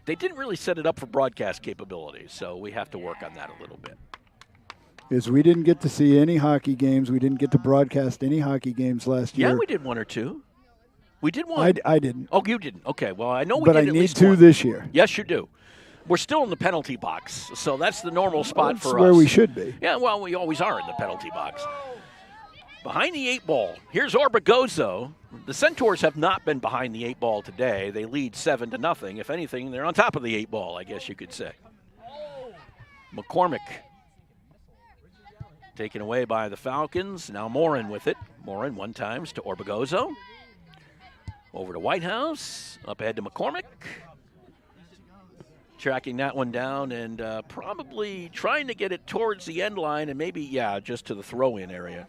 they didn't really set it up for broadcast capabilities, so we have to work on that a little bit. Is we didn't get to see any hockey games. We didn't get to broadcast any hockey games last year. Yeah, we did one or two. We did one. I didn't. Oh, you didn't. Okay, well, I know we but did I at need least to one. this year. Yes, you do. We're still in the penalty box, so that's the normal spot for us. That's where we should be. Yeah, well, we always are in the penalty box. Behind the 8 ball, here's Orbegozo. The Centaurs have not been behind the 8 ball today. They lead 7-0. If anything, they're on top of the 8 ball, I guess you could say. McCormick taken away by the Falcons. Now Morin with it. Morin 1 times to Orbegozo. Over to Whitehouse. Up ahead to McCormick. Tracking that one down and probably trying to get it towards the end line and maybe, just to the throw-in area.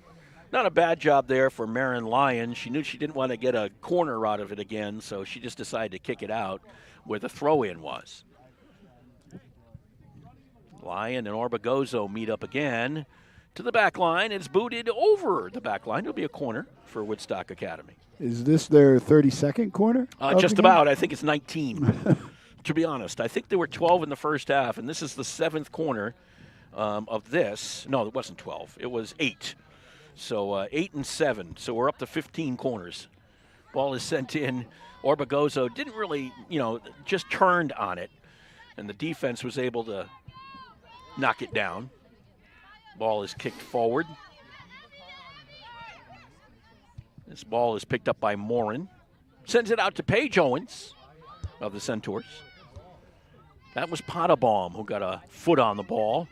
Not a bad job there for Marin Lyon. She knew she didn't want to get a corner out of it again, so she just decided to kick it out where the throw-in was. Lyon and Orbegozo meet up again to the back line. It's booted over the back line. It'll be a corner for Woodstock Academy. Is this their 32nd corner? Just about. I think it's 19. To be honest, I think there were 12 in the first half, and this is the 7th corner of this. No, it wasn't 12. It was 8. So 8 and 7. So we're up to 15 corners. Ball is sent in. Orbegozo didn't really, just turned on it, and the defense was able to knock it down. Ball is kicked forward. This ball is picked up by Morin. Sends it out to Paige Owens of the Centaurs. That was Potabom who got a foot on the ball.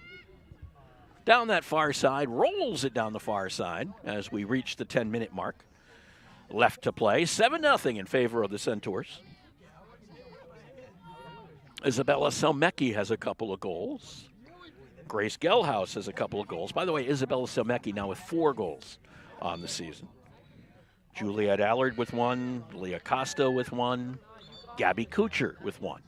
Down that far side, rolls it down the far side as we reach the 10-minute mark. Left to play, 7-0 in favor of the Centaurs. Isabella Selmecki has a couple of goals. Grace Gelhaus has a couple of goals. By the way, Isabella Selmecki now with 4 goals on the season. Juliet Allard with 1, Leah Costa with 1, Gabby Kuchar with 1.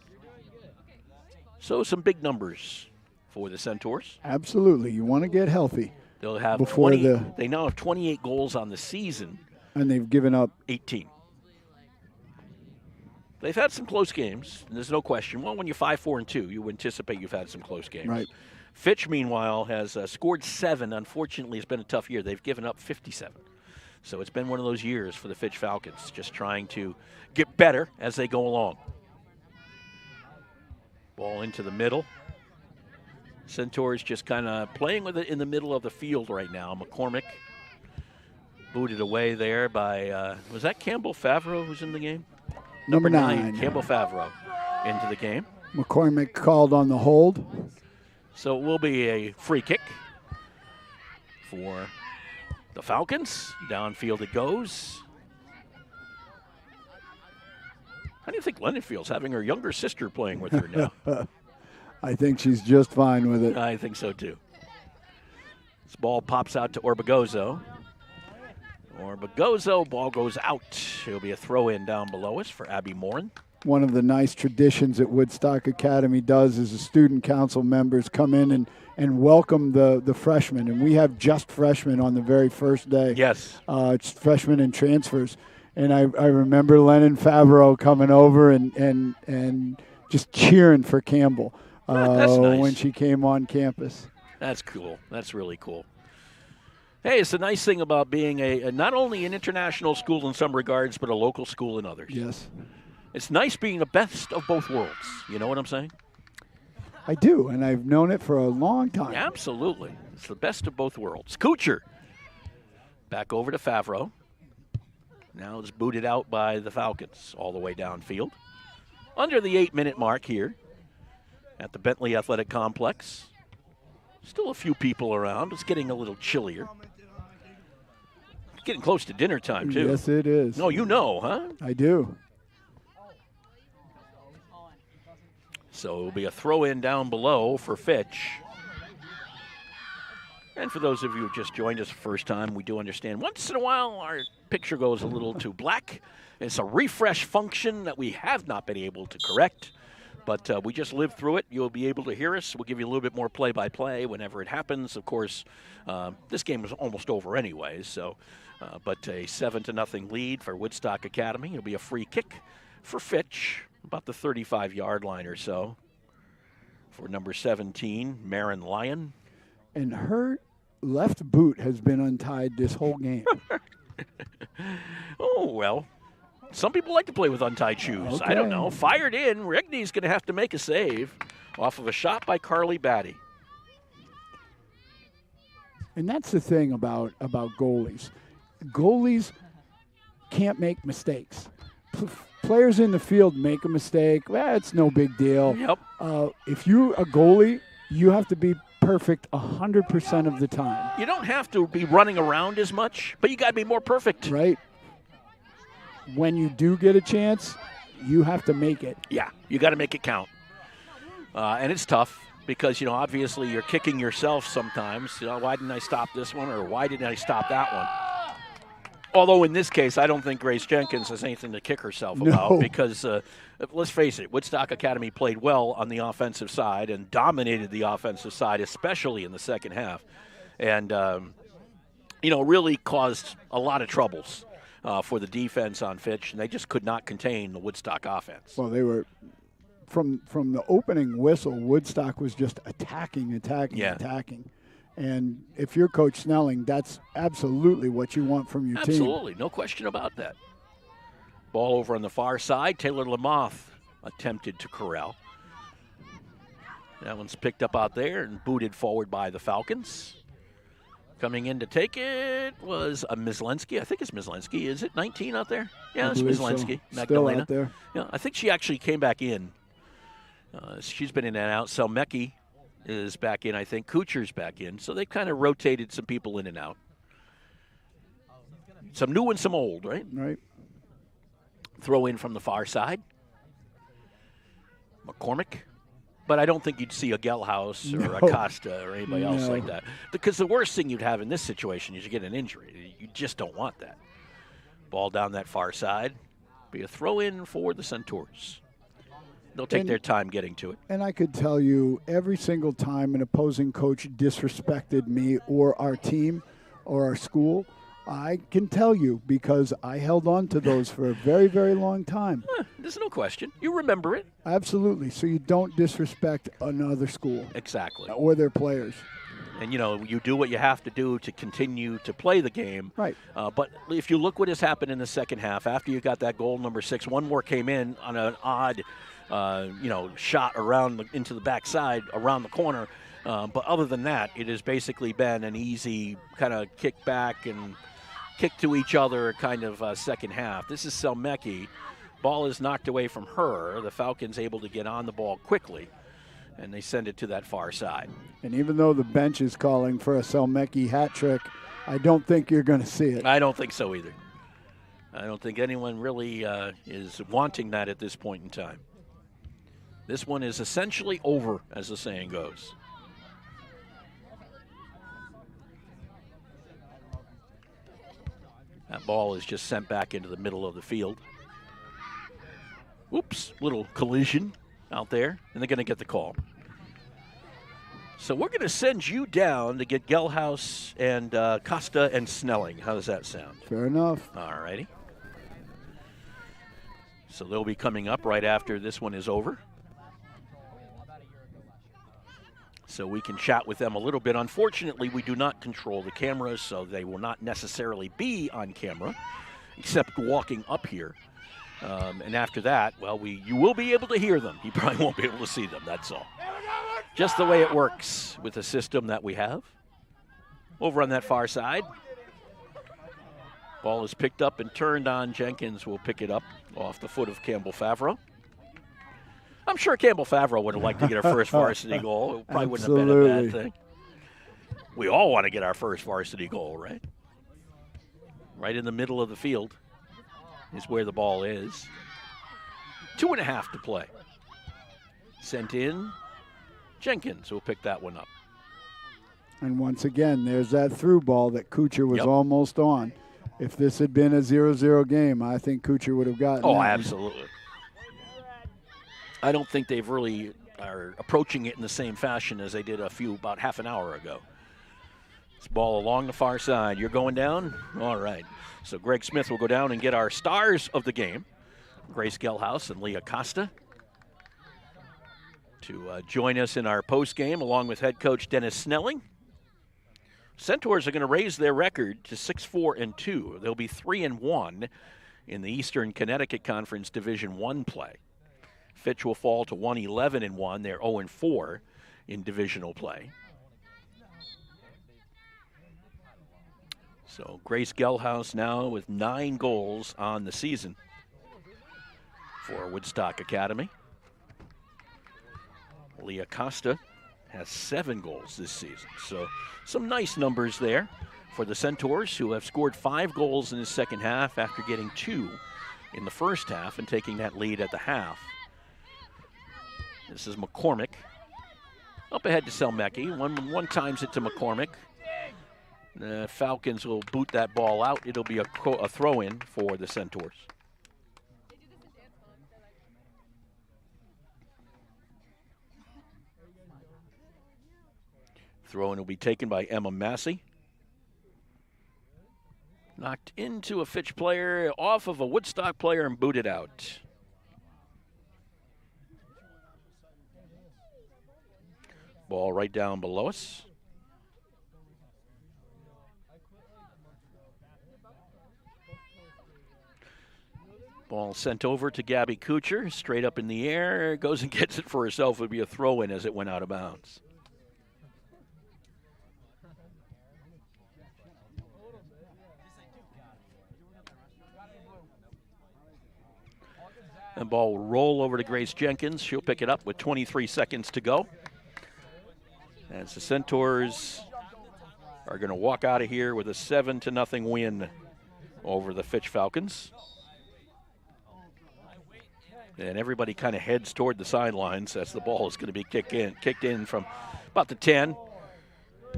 So some big numbers for the Centaurs. Absolutely. You want to get healthy. They'll have before 20, they now have 28 goals on the season. And they've given up 18. They've had some close games, and there's no question. Well, when you're 5-4-2, you anticipate you've had some close games. Right. Fitch, meanwhile, has scored 7. Unfortunately, it's been a tough year. They've given up 57. So it's been one of those years for the Fitch Falcons, just trying to get better as they go along. Ball into the middle. Centaurs just kind of playing with it in the middle of the field right now. McCormick booted away there by, was that Campbell Favreau who's in the game? Number 9. Campbell Favreau into the game. McCormick called on the hold. So it will be a free kick for the Falcons. Downfield it goes. How do you think Lennon feels having her younger sister playing with her now? I think she's just fine with it. I think so too. This ball pops out to Orbegozo. Orbegozo, ball goes out. It'll be a throw-in down below us for Abby Morin. One of the nice traditions that Woodstock Academy does is the student council members come in and welcome the freshmen. And we have just freshmen on the very first day. Yes. It's freshmen and transfers. And I remember Lennon Favreau coming over and just cheering for Campbell That's nice. when she came on campus. That's cool. That's really cool. Hey, it's the nice thing about being a not only an international school in some regards, but a local school in others. Yes. It's nice being the best of both worlds. You know what I'm saying? I do, and I've known it for a long time. Absolutely. It's the best of both worlds. Kuchar back over to Favreau. Now it's booted out by the Falcons all the way downfield. Under the 8-minute mark here at the Bentley Athletic Complex. Still a few people around. It's getting a little chillier. It's getting close to dinner time, too. Yes, it is. No, you know, huh? I do. So it'll be a throw-in down below for Fitch. And for those of you who just joined us the first time, we do understand once in a while our picture goes a little too black. It's a refresh function that we have not been able to correct. But we just lived through it. You'll be able to hear us. We'll give you a little bit more play-by-play whenever it happens. Of course, this game was almost over anyways. So, but a 7-0 lead for Woodstock Academy. It'll be a free kick for Fitch, about the 35-yard line or so, for number 17, Marin Lyon. And her left boot has been untied this whole game. Oh, well. Some people like to play with untied shoes. Okay. I don't know. Fired in. Rigney's going to have to make a save off of a shot by Carly Batty. And that's the thing about goalies. Goalies can't make mistakes. Players in the field make a mistake. Well, it's no big deal. Yep. If you're a goalie, you have to be perfect 100% of the time. You don't have to be running around as much, but you got to be more perfect. Right. When you do get a chance, you have to make it. Yeah, you got to make it count. And it's tough because, obviously you're kicking yourself sometimes. Why didn't I stop this one, or why didn't I stop that one? Although in this case, I don't think Grace Jenkins has anything to kick herself about because, let's face it, Woodstock Academy played well on the offensive side and dominated the offensive side, especially in the second half. And, really caused a lot of troubles for the defense on Fitch, and they just could not contain the Woodstock offense. Well, they were from the opening whistle. Woodstock was just attacking. And if you're Coach Snelling, that's absolutely what you want from your team. Absolutely, no question about that. Ball over on the far side. Taylor Lamoth attempted to corral. That one's picked up out there and booted forward by the Falcons. Coming in to take it was a Mislenski. I think it's Mislenski. Is it 19 out there? Yeah, it's Mislenski. So. Magdalena. Still out there. Yeah, I think she actually came back in. She's been in and out. Selmecki is back in, I think. Kuchar's back in. So they kind of rotated some people in and out. Some new and some old, right? Right. Throw in from the far side. McCormick. But I don't think you'd see a Gelhaus or a Costa or anybody else like that. Because the worst thing you'd have in this situation is you get an injury. You just don't want that. Ball down that far side. Be a throw in for the Centaurs. They'll take their time getting to it. And I could tell you every single time an opposing coach disrespected me or our team or our school, I can tell you because I held on to those for a very, very long time. There's no question. You remember it. Absolutely. So you don't disrespect another school. Exactly. Or their players. And, you do what you have to do to continue to play the game. Right. But if you look what has happened in the second half, after you got that goal, number 6, one more came in on an odd, shot around into the backside, around the corner. But other than that, it has basically been an easy kind of kick back and kick to each other kind of second half. This is Selmecki. Ball is knocked away from her. The Falcons able to get on the ball quickly, and they send it to that far side. And even though the bench is calling for a Selmecki hat trick, I don't think you're going to see it. I don't think so either. I don't think anyone really is wanting that at this point in time. This one is essentially over, as the saying goes. That ball is just sent back into the middle of the field. Oops, little collision out there, and they're going to get the call. So we're going to send you down to get Gelhaus and Costa and Snelling. How does that sound? Fair enough. All righty. So they'll be coming up right after this one is over. So we can chat with them a little bit. Unfortunately, we do not control the cameras, so they will not necessarily be on camera, except walking up here. And after that, well, you will be able to hear them. You probably won't be able to see them, that's all. Just the way it works with the system that we have. Over on that far side. Ball is picked up and turned on. Jenkins will pick it up off the foot of Campbell Favreau. I'm sure Campbell Favreau would have liked to get our first varsity goal. It probably wouldn't have been a bad thing. We all want to get our first varsity goal, right? Right in the middle of the field is where the ball is. 2.5 to play. Sent in. Jenkins will pick that one up. And once again, there's that through ball that Kuchar was almost on. If this had been a 0-0 game, I think Kuchar would have gotten Oh, that. Absolutely. I don't think they've really are approaching it in the same fashion as they did about half an hour ago. This ball along the far side. You're going down? All right. So Greg Smith will go down and get our stars of the game, Grace Gelhaus and Leah Costa, to join us in our post game along with head coach Dennis Snelling. Centaurs are going to raise their record to 6-4-2. They'll be 3-1 in the Eastern Connecticut Conference Division I play. Fitch will fall to 1-11-1. They're 0-4 in divisional play. So Grace Gelhaus now with 9 goals on the season for Woodstock Academy. Leah Costa has 7 goals this season. So some nice numbers there for the Centaurs, who have scored 5 goals in the second half after getting 2 in the first half and taking that lead at the half. This is McCormick. Up ahead to Selmecki. One times it to McCormick. The Falcons will boot that ball out. It'll be a throw-in for the Centaurs. Throw-in will be taken by Emma Massey. Knocked into a Fitch player, off of a Woodstock player, and booted out. Ball right down below us. Ball sent over to Gabby Kuchar, straight up in the air, goes and gets it for herself. It would be a throw-in as it went out of bounds. The ball will roll over to Grace Jenkins. She'll pick it up with 23 seconds to go. As the Centaurs are going to walk out of here with a 7-0 win over the Fitch Falcons. And everybody kind of heads toward the sidelines as the ball is going to be kicked in from about the 10.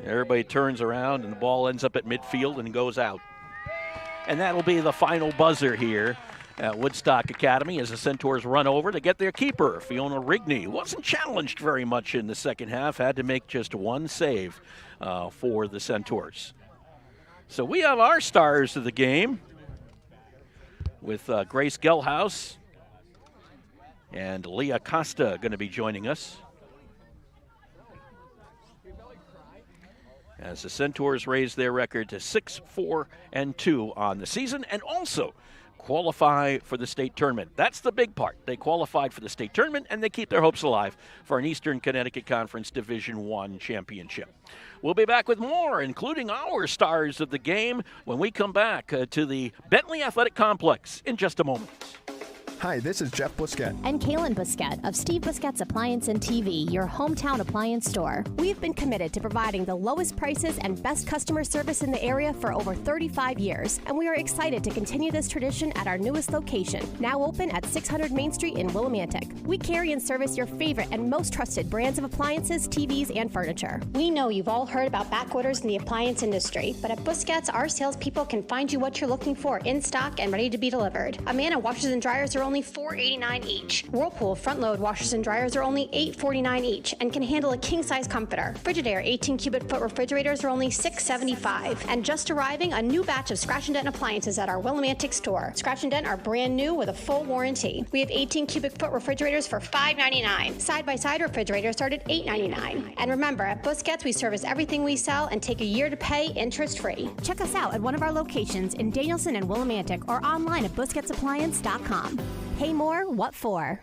Everybody turns around and the ball ends up at midfield and goes out. And that'll be the final buzzer here at Woodstock Academy as the Centaurs run over to get their keeper, Fiona Rigney. Wasn't challenged very much in the second half, had to make just one save for the Centaurs. So we have our stars of the game with Grace Gelhaus and Leah Costa going to be joining us. As the Centaurs raise their record to 6-4-2 on the season and also qualify for the state tournament. That's the big part. They qualified for the state tournament and they keep their hopes alive for an Eastern Connecticut Conference Division I championship. We'll be back with more, including our stars of the game, when we come back to the Bentley Athletic Complex in just a moment. Hi, this is Jeff Busquet. And Kaylin Busquet of Steve Busquet's Appliance and TV, your hometown appliance store. We've been committed to providing the lowest prices and best customer service in the area for over 35 years, and we are excited to continue this tradition at our newest location, now open at 600 Main Street in Willimantic. We carry and service your favorite and most trusted brands of appliances, TVs, and furniture. We know you've all heard about back orders in the appliance industry, but at Busquets, our salespeople can find you what you're looking for in stock and ready to be delivered. Amana washers and dryers are only $4.89 each. Whirlpool front-load washers and dryers are only $8.49 each and can handle a king-size comforter. Frigidaire 18-cubic-foot refrigerators are only $6.75. And just arriving, a new batch of Scratch and Dent appliances at our Willimantic store. Scratch and Dent are brand new with a full warranty. We have 18-cubic-foot refrigerators for $5.99. Side-by-side refrigerators start at $8.99. And remember, at Busquets, we service everything we sell and take a year to pay interest-free. Check us out at one of our locations in Danielson and Willimantic or online at BusquetsAppliance.com. Pay more, what for?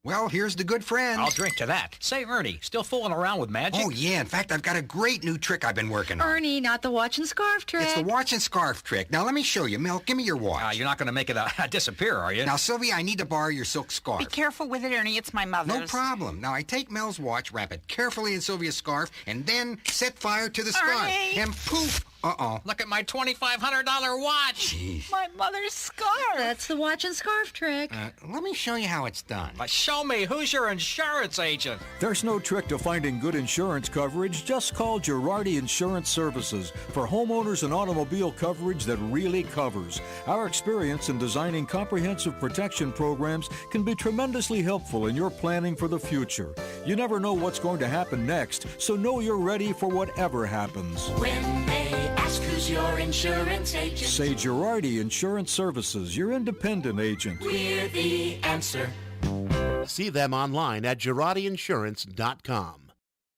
Well, here's the good friend. I'll drink to that. Say, Ernie, still fooling around with magic? Oh, yeah. In fact, I've got a great new trick I've been working on. Ernie, not the watch and scarf trick. It's the watch and scarf trick. Now, let me show you. Mel, give me your watch. You're not going to make it disappear, are you? Now, Sylvia, I need to borrow your silk scarf. Be careful with it, Ernie. It's my mother's. No problem. Now, I take Mel's watch, wrap it carefully in Sylvia's scarf, and then set fire to the scarf. Ernie! And poof! Uh-oh. Look at my $2,500 watch. Jeez. My mother's scarf. That's the watch and scarf trick. Let me show you how it's done. Show me. Who's your insurance agent? There's no trick to finding good insurance coverage. Just call Girardi Insurance Services for homeowners and automobile coverage that really covers. Our experience in designing comprehensive protection programs can be tremendously helpful in your planning for the future. You never know what's going to happen next, so know you're ready for whatever happens. When they ask who's your insurance agent, Say Girardi Insurance Services, your independent agent. we're the answer. See them online at GirardiInsurance.com.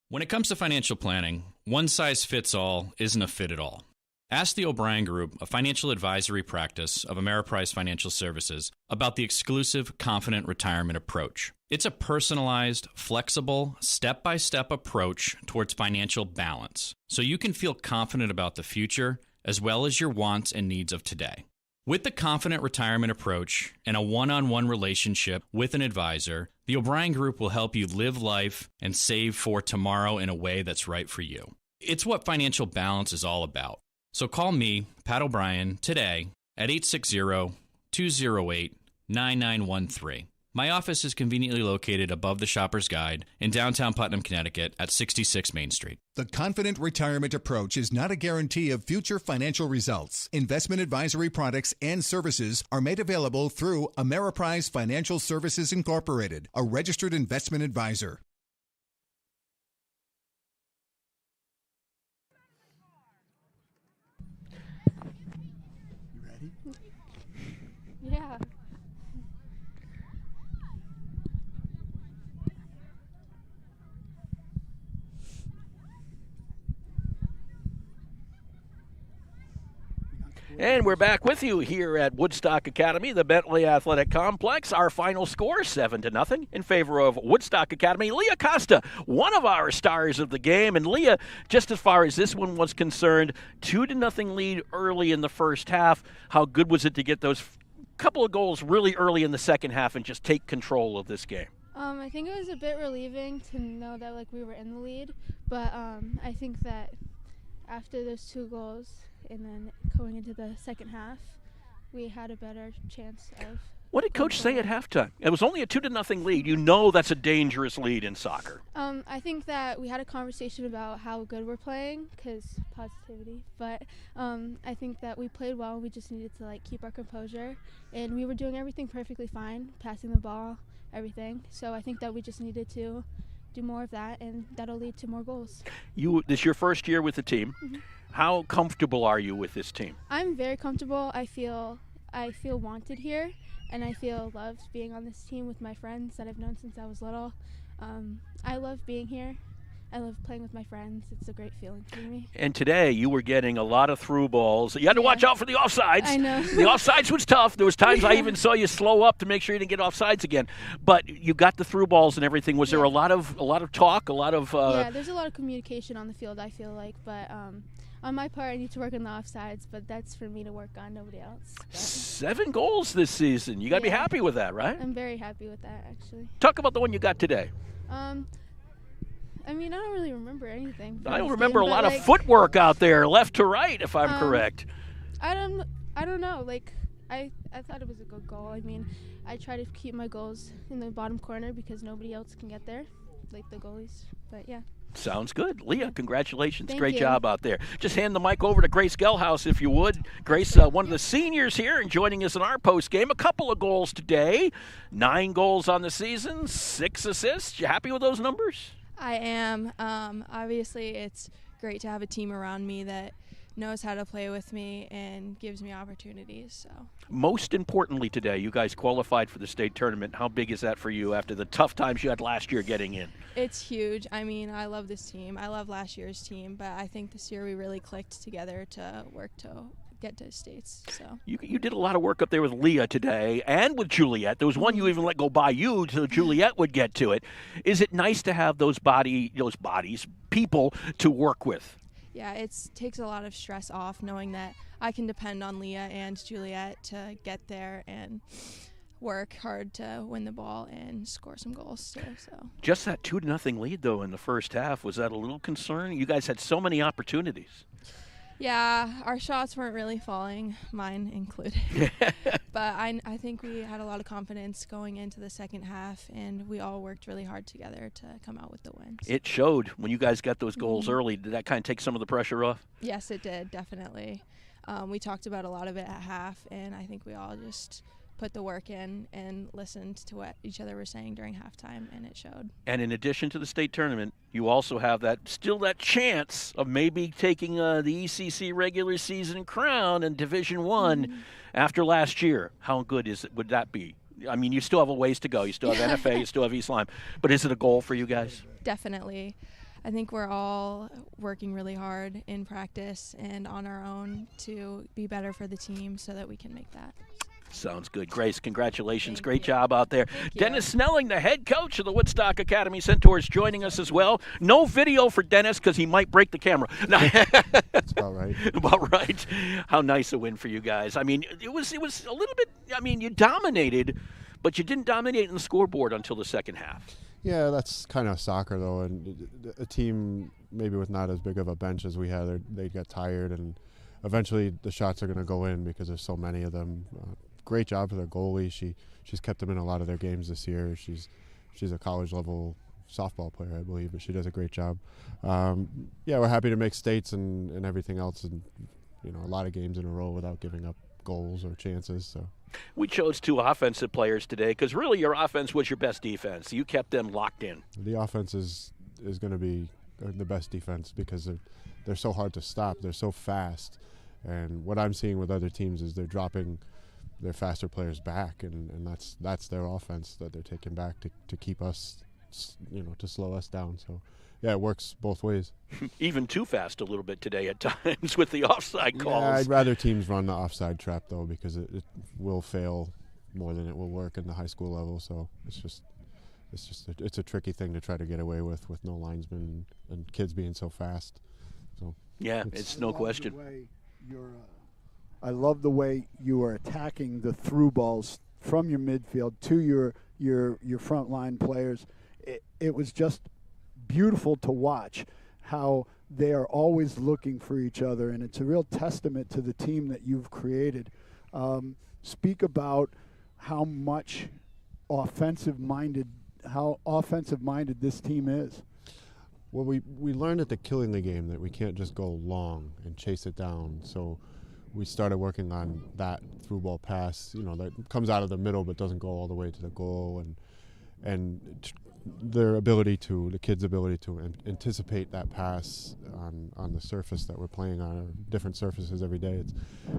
When it comes to financial planning, one size fits all isn't a fit at all. Ask the O'Brien Group, a financial advisory practice of Ameriprise Financial Services, about the exclusive Confident Retirement approach. It's a personalized, flexible, step-by-step approach towards financial balance, so you can feel confident about the future as well as your wants and needs of today. With the Confident Retirement approach and a one-on-one relationship with an advisor, the O'Brien Group will help you live life and save for tomorrow in a way that's right for you. It's what financial balance is all about. So call me, Pat O'Brien, today at 860-208-9913. My office is conveniently located above the Shopper's Guide in downtown Putnam, Connecticut at 66 Main Street. The Confident Retirement approach is not a guarantee of future financial results. Investment advisory products and services are made available through Ameriprise Financial Services Incorporated, a registered investment advisor. Yeah. And we're back with you here at Woodstock Academy, the Bentley Athletic Complex. Our final score, 7-0, in favor of Woodstock Academy. Leah Costa, one of our stars of the game. And Leah, just as far as this one was concerned, 2-0 lead early in the first half. How good was it to get those couple of goals really early in the second half and just take control of this game? I think it was a bit relieving to know that we were in the lead, but I think that after those 2 goals and then going into the second half, we had a better chance of. What did Coach say at halftime? It was only a 2-0 lead. You know that's a dangerous lead in soccer. I think that we had a conversation about how good we're playing, because positivity. But I think that we played well. We just needed to keep our composure, and we were doing everything perfectly fine, passing the ball, everything. So I think that we just needed to do more of that, and that'll lead to more goals. This is your first year with the team. Mm-hmm. How comfortable are you with this team? I'm very comfortable. I feel wanted here, and I feel loved being on this team with my friends that I've known since I was little. I love being here. I love playing with my friends. It's a great feeling for me. And today you were getting a lot of through balls. You had to watch out for the offsides. I know. The offsides was tough. There was times I even saw you slow up to make sure you didn't get offsides again. But you got the through balls and everything. Was there a lot of talk, a lot of Yeah, there's a lot of communication on the field, I feel like, but on my part I need to work on the offsides, but that's for me to work on, nobody else. But 7 goals this season. You got to be happy with that, right? I'm very happy with that, actually. Talk about the one you got today. I mean, I don't really remember anything. I don't remember a lot of footwork out there, left to right, if I'm correct. I don't know. I thought it was a good goal. I mean, I try to keep my goals in the bottom corner because nobody else can get there, like the goalies. But yeah. Sounds good. Leah, congratulations. Thank Great you. job out there. Just hand the mic over to Grace Gelhaus, if you would. Grace, one of the seniors here and joining us in our post game. A couple of goals today. 9 goals on the season, 6 assists. You happy with those numbers? I am. Obviously, it's great to have a team around me that knows how to play with me and gives me opportunities. So Most importantly today, you guys qualified for the state tournament. How big is that for you after the tough times you had last year getting in? it's huge. I mean, I love this team. I love last year's team, but I think this year we really clicked together to work to get to states. So You did a lot of work up there with Leah today and with Juliet. There was one you even let go by you so Juliet would get to it. Is it nice to have those people to work with? yeah, it takes a lot of stress off knowing that I can depend on Leah and Juliet to get there and work hard to win the ball and score some goals too. So Just that 2-0 lead, though, in the first half, was that a little concerning? You guys had so many opportunities. yeah, our shots weren't really falling, mine included. But I think we had a lot of confidence going into the second half, and we all worked really hard together to come out with the wins. It showed when you guys got those goals early. Did that kind of take some of the pressure off? Yes, it did, definitely. We talked about a lot of it at half, and I think we all just put the work in and listened to what each other were saying during halftime, and it showed. And in addition to the state tournament, you also have that chance of maybe taking the ECC regular season crown in Division One after last year. How good would that be? I mean, you still have a ways to go. You still have NFA, you still have East Lyme. But is it a goal for you guys? Definitely. I think we're all working really hard in practice and on our own to be better for the team so that we can make that. Sounds good. Grace, congratulations. Great job out there. Dennis Snelling, the head coach of the Woodstock Academy Centaurs, joining us as well. No video for Dennis because he might break the camera. That's about right. About right. How nice a win for you guys. I mean, it was a little bit, you dominated, but you didn't dominate in the scoreboard until the second half. Yeah, that's kind of soccer, though, and a team maybe with not as big of a bench as we had, they get tired, and eventually the shots are going to go in because there's so many of them. Great job for their goalie. She's kept them in a lot of their games this year. She's a college-level softball player, I believe, but she does a great job. We're happy to make states and everything else, and a lot of games in a row without giving up goals or chances. So we chose 2 offensive players today because really your offense was your best defense. You kept them locked in. The offense is going to be the best defense because they're so hard to stop. They're so fast, and what I'm seeing with other teams is they're dropping their faster players back, and that's their offense that they're taking back to keep us, to slow us down. So, yeah, it works both ways. Even too fast a little bit today at times with the offside calls. Yeah, I'd rather teams run the offside trap, though, because it will fail more than it will work in the high school level. So it's a tricky thing to try to get away with no linesmen and kids being so fast. So yeah, it's no question. I love the way you are attacking the through balls from your midfield to your front line players. It was just beautiful to watch how they are always looking for each other, and it's a real testament to the team that you've created. Speak about how offensive-minded this team is. Well, we learned at the Killingley game that we can't just go long and chase it down. So we started working on that through ball pass, that comes out of the middle but doesn't go all the way to the goal, and the kids' ability to anticipate that pass on the surface that we're playing on, or different surfaces every day.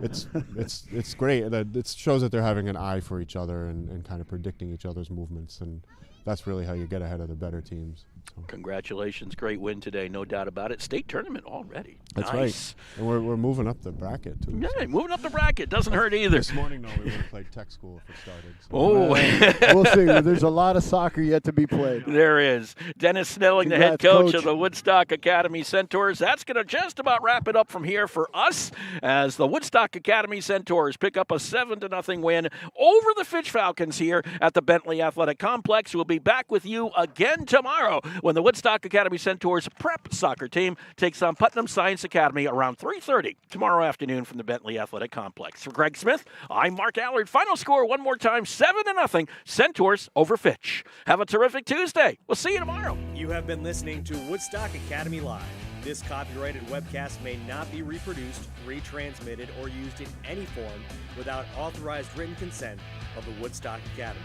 It's great. It shows that they're having an eye for each other and kind of predicting each other's movements, and that's really how you get ahead of the better teams. So. Congratulations. Great win today, no doubt about it. State tournament already. That's nice. Right. And we're moving up the bracket, too. Yeah, so. Moving up the bracket. Doesn't hurt either. This morning, though, we would have played tech school if it started. So. Oh. We'll see. There's a lot of soccer yet to be played. There is. Dennis Snelling, the head coach of the Woodstock Academy Centaurs. That's going to just about wrap it up from here for us as the Woodstock Academy Centaurs pick up a 7-0 win over the Fitch Falcons here at the Bentley Athletic Complex. We'll be back with you again tomorrow when the Woodstock Academy Centaurs prep soccer team takes on Putnam Science Academy around 3:30 tomorrow afternoon from the Bentley Athletic Complex. For Greg Smith, I'm Mark Allard. Final score one more time, 7-0, Centaurs over Fitch. Have a terrific Tuesday. We'll see you tomorrow. You have been listening to Woodstock Academy Live. This copyrighted webcast may not be reproduced, retransmitted, or used in any form without authorized written consent of the Woodstock Academy.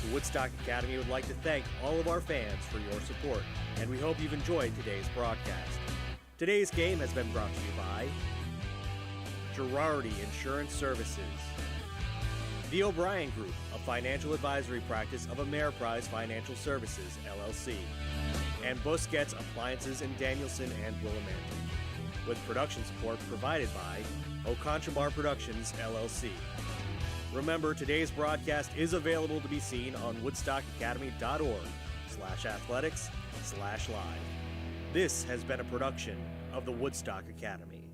The Woodstock Academy would like to thank all of our fans for your support, and we hope you've enjoyed today's broadcast. Today's game has been brought to you by Girardi Insurance Services, The O'Brien Group, a financial advisory practice of Ameriprise Financial Services, LLC, and Busquets Appliances in Danielson and Willimantic, with production support provided by Oconchabar Productions, LLC. Remember, today's broadcast is available to be seen on woodstockacademy.org/athletics/live. This has been a production of the Woodstock Academy.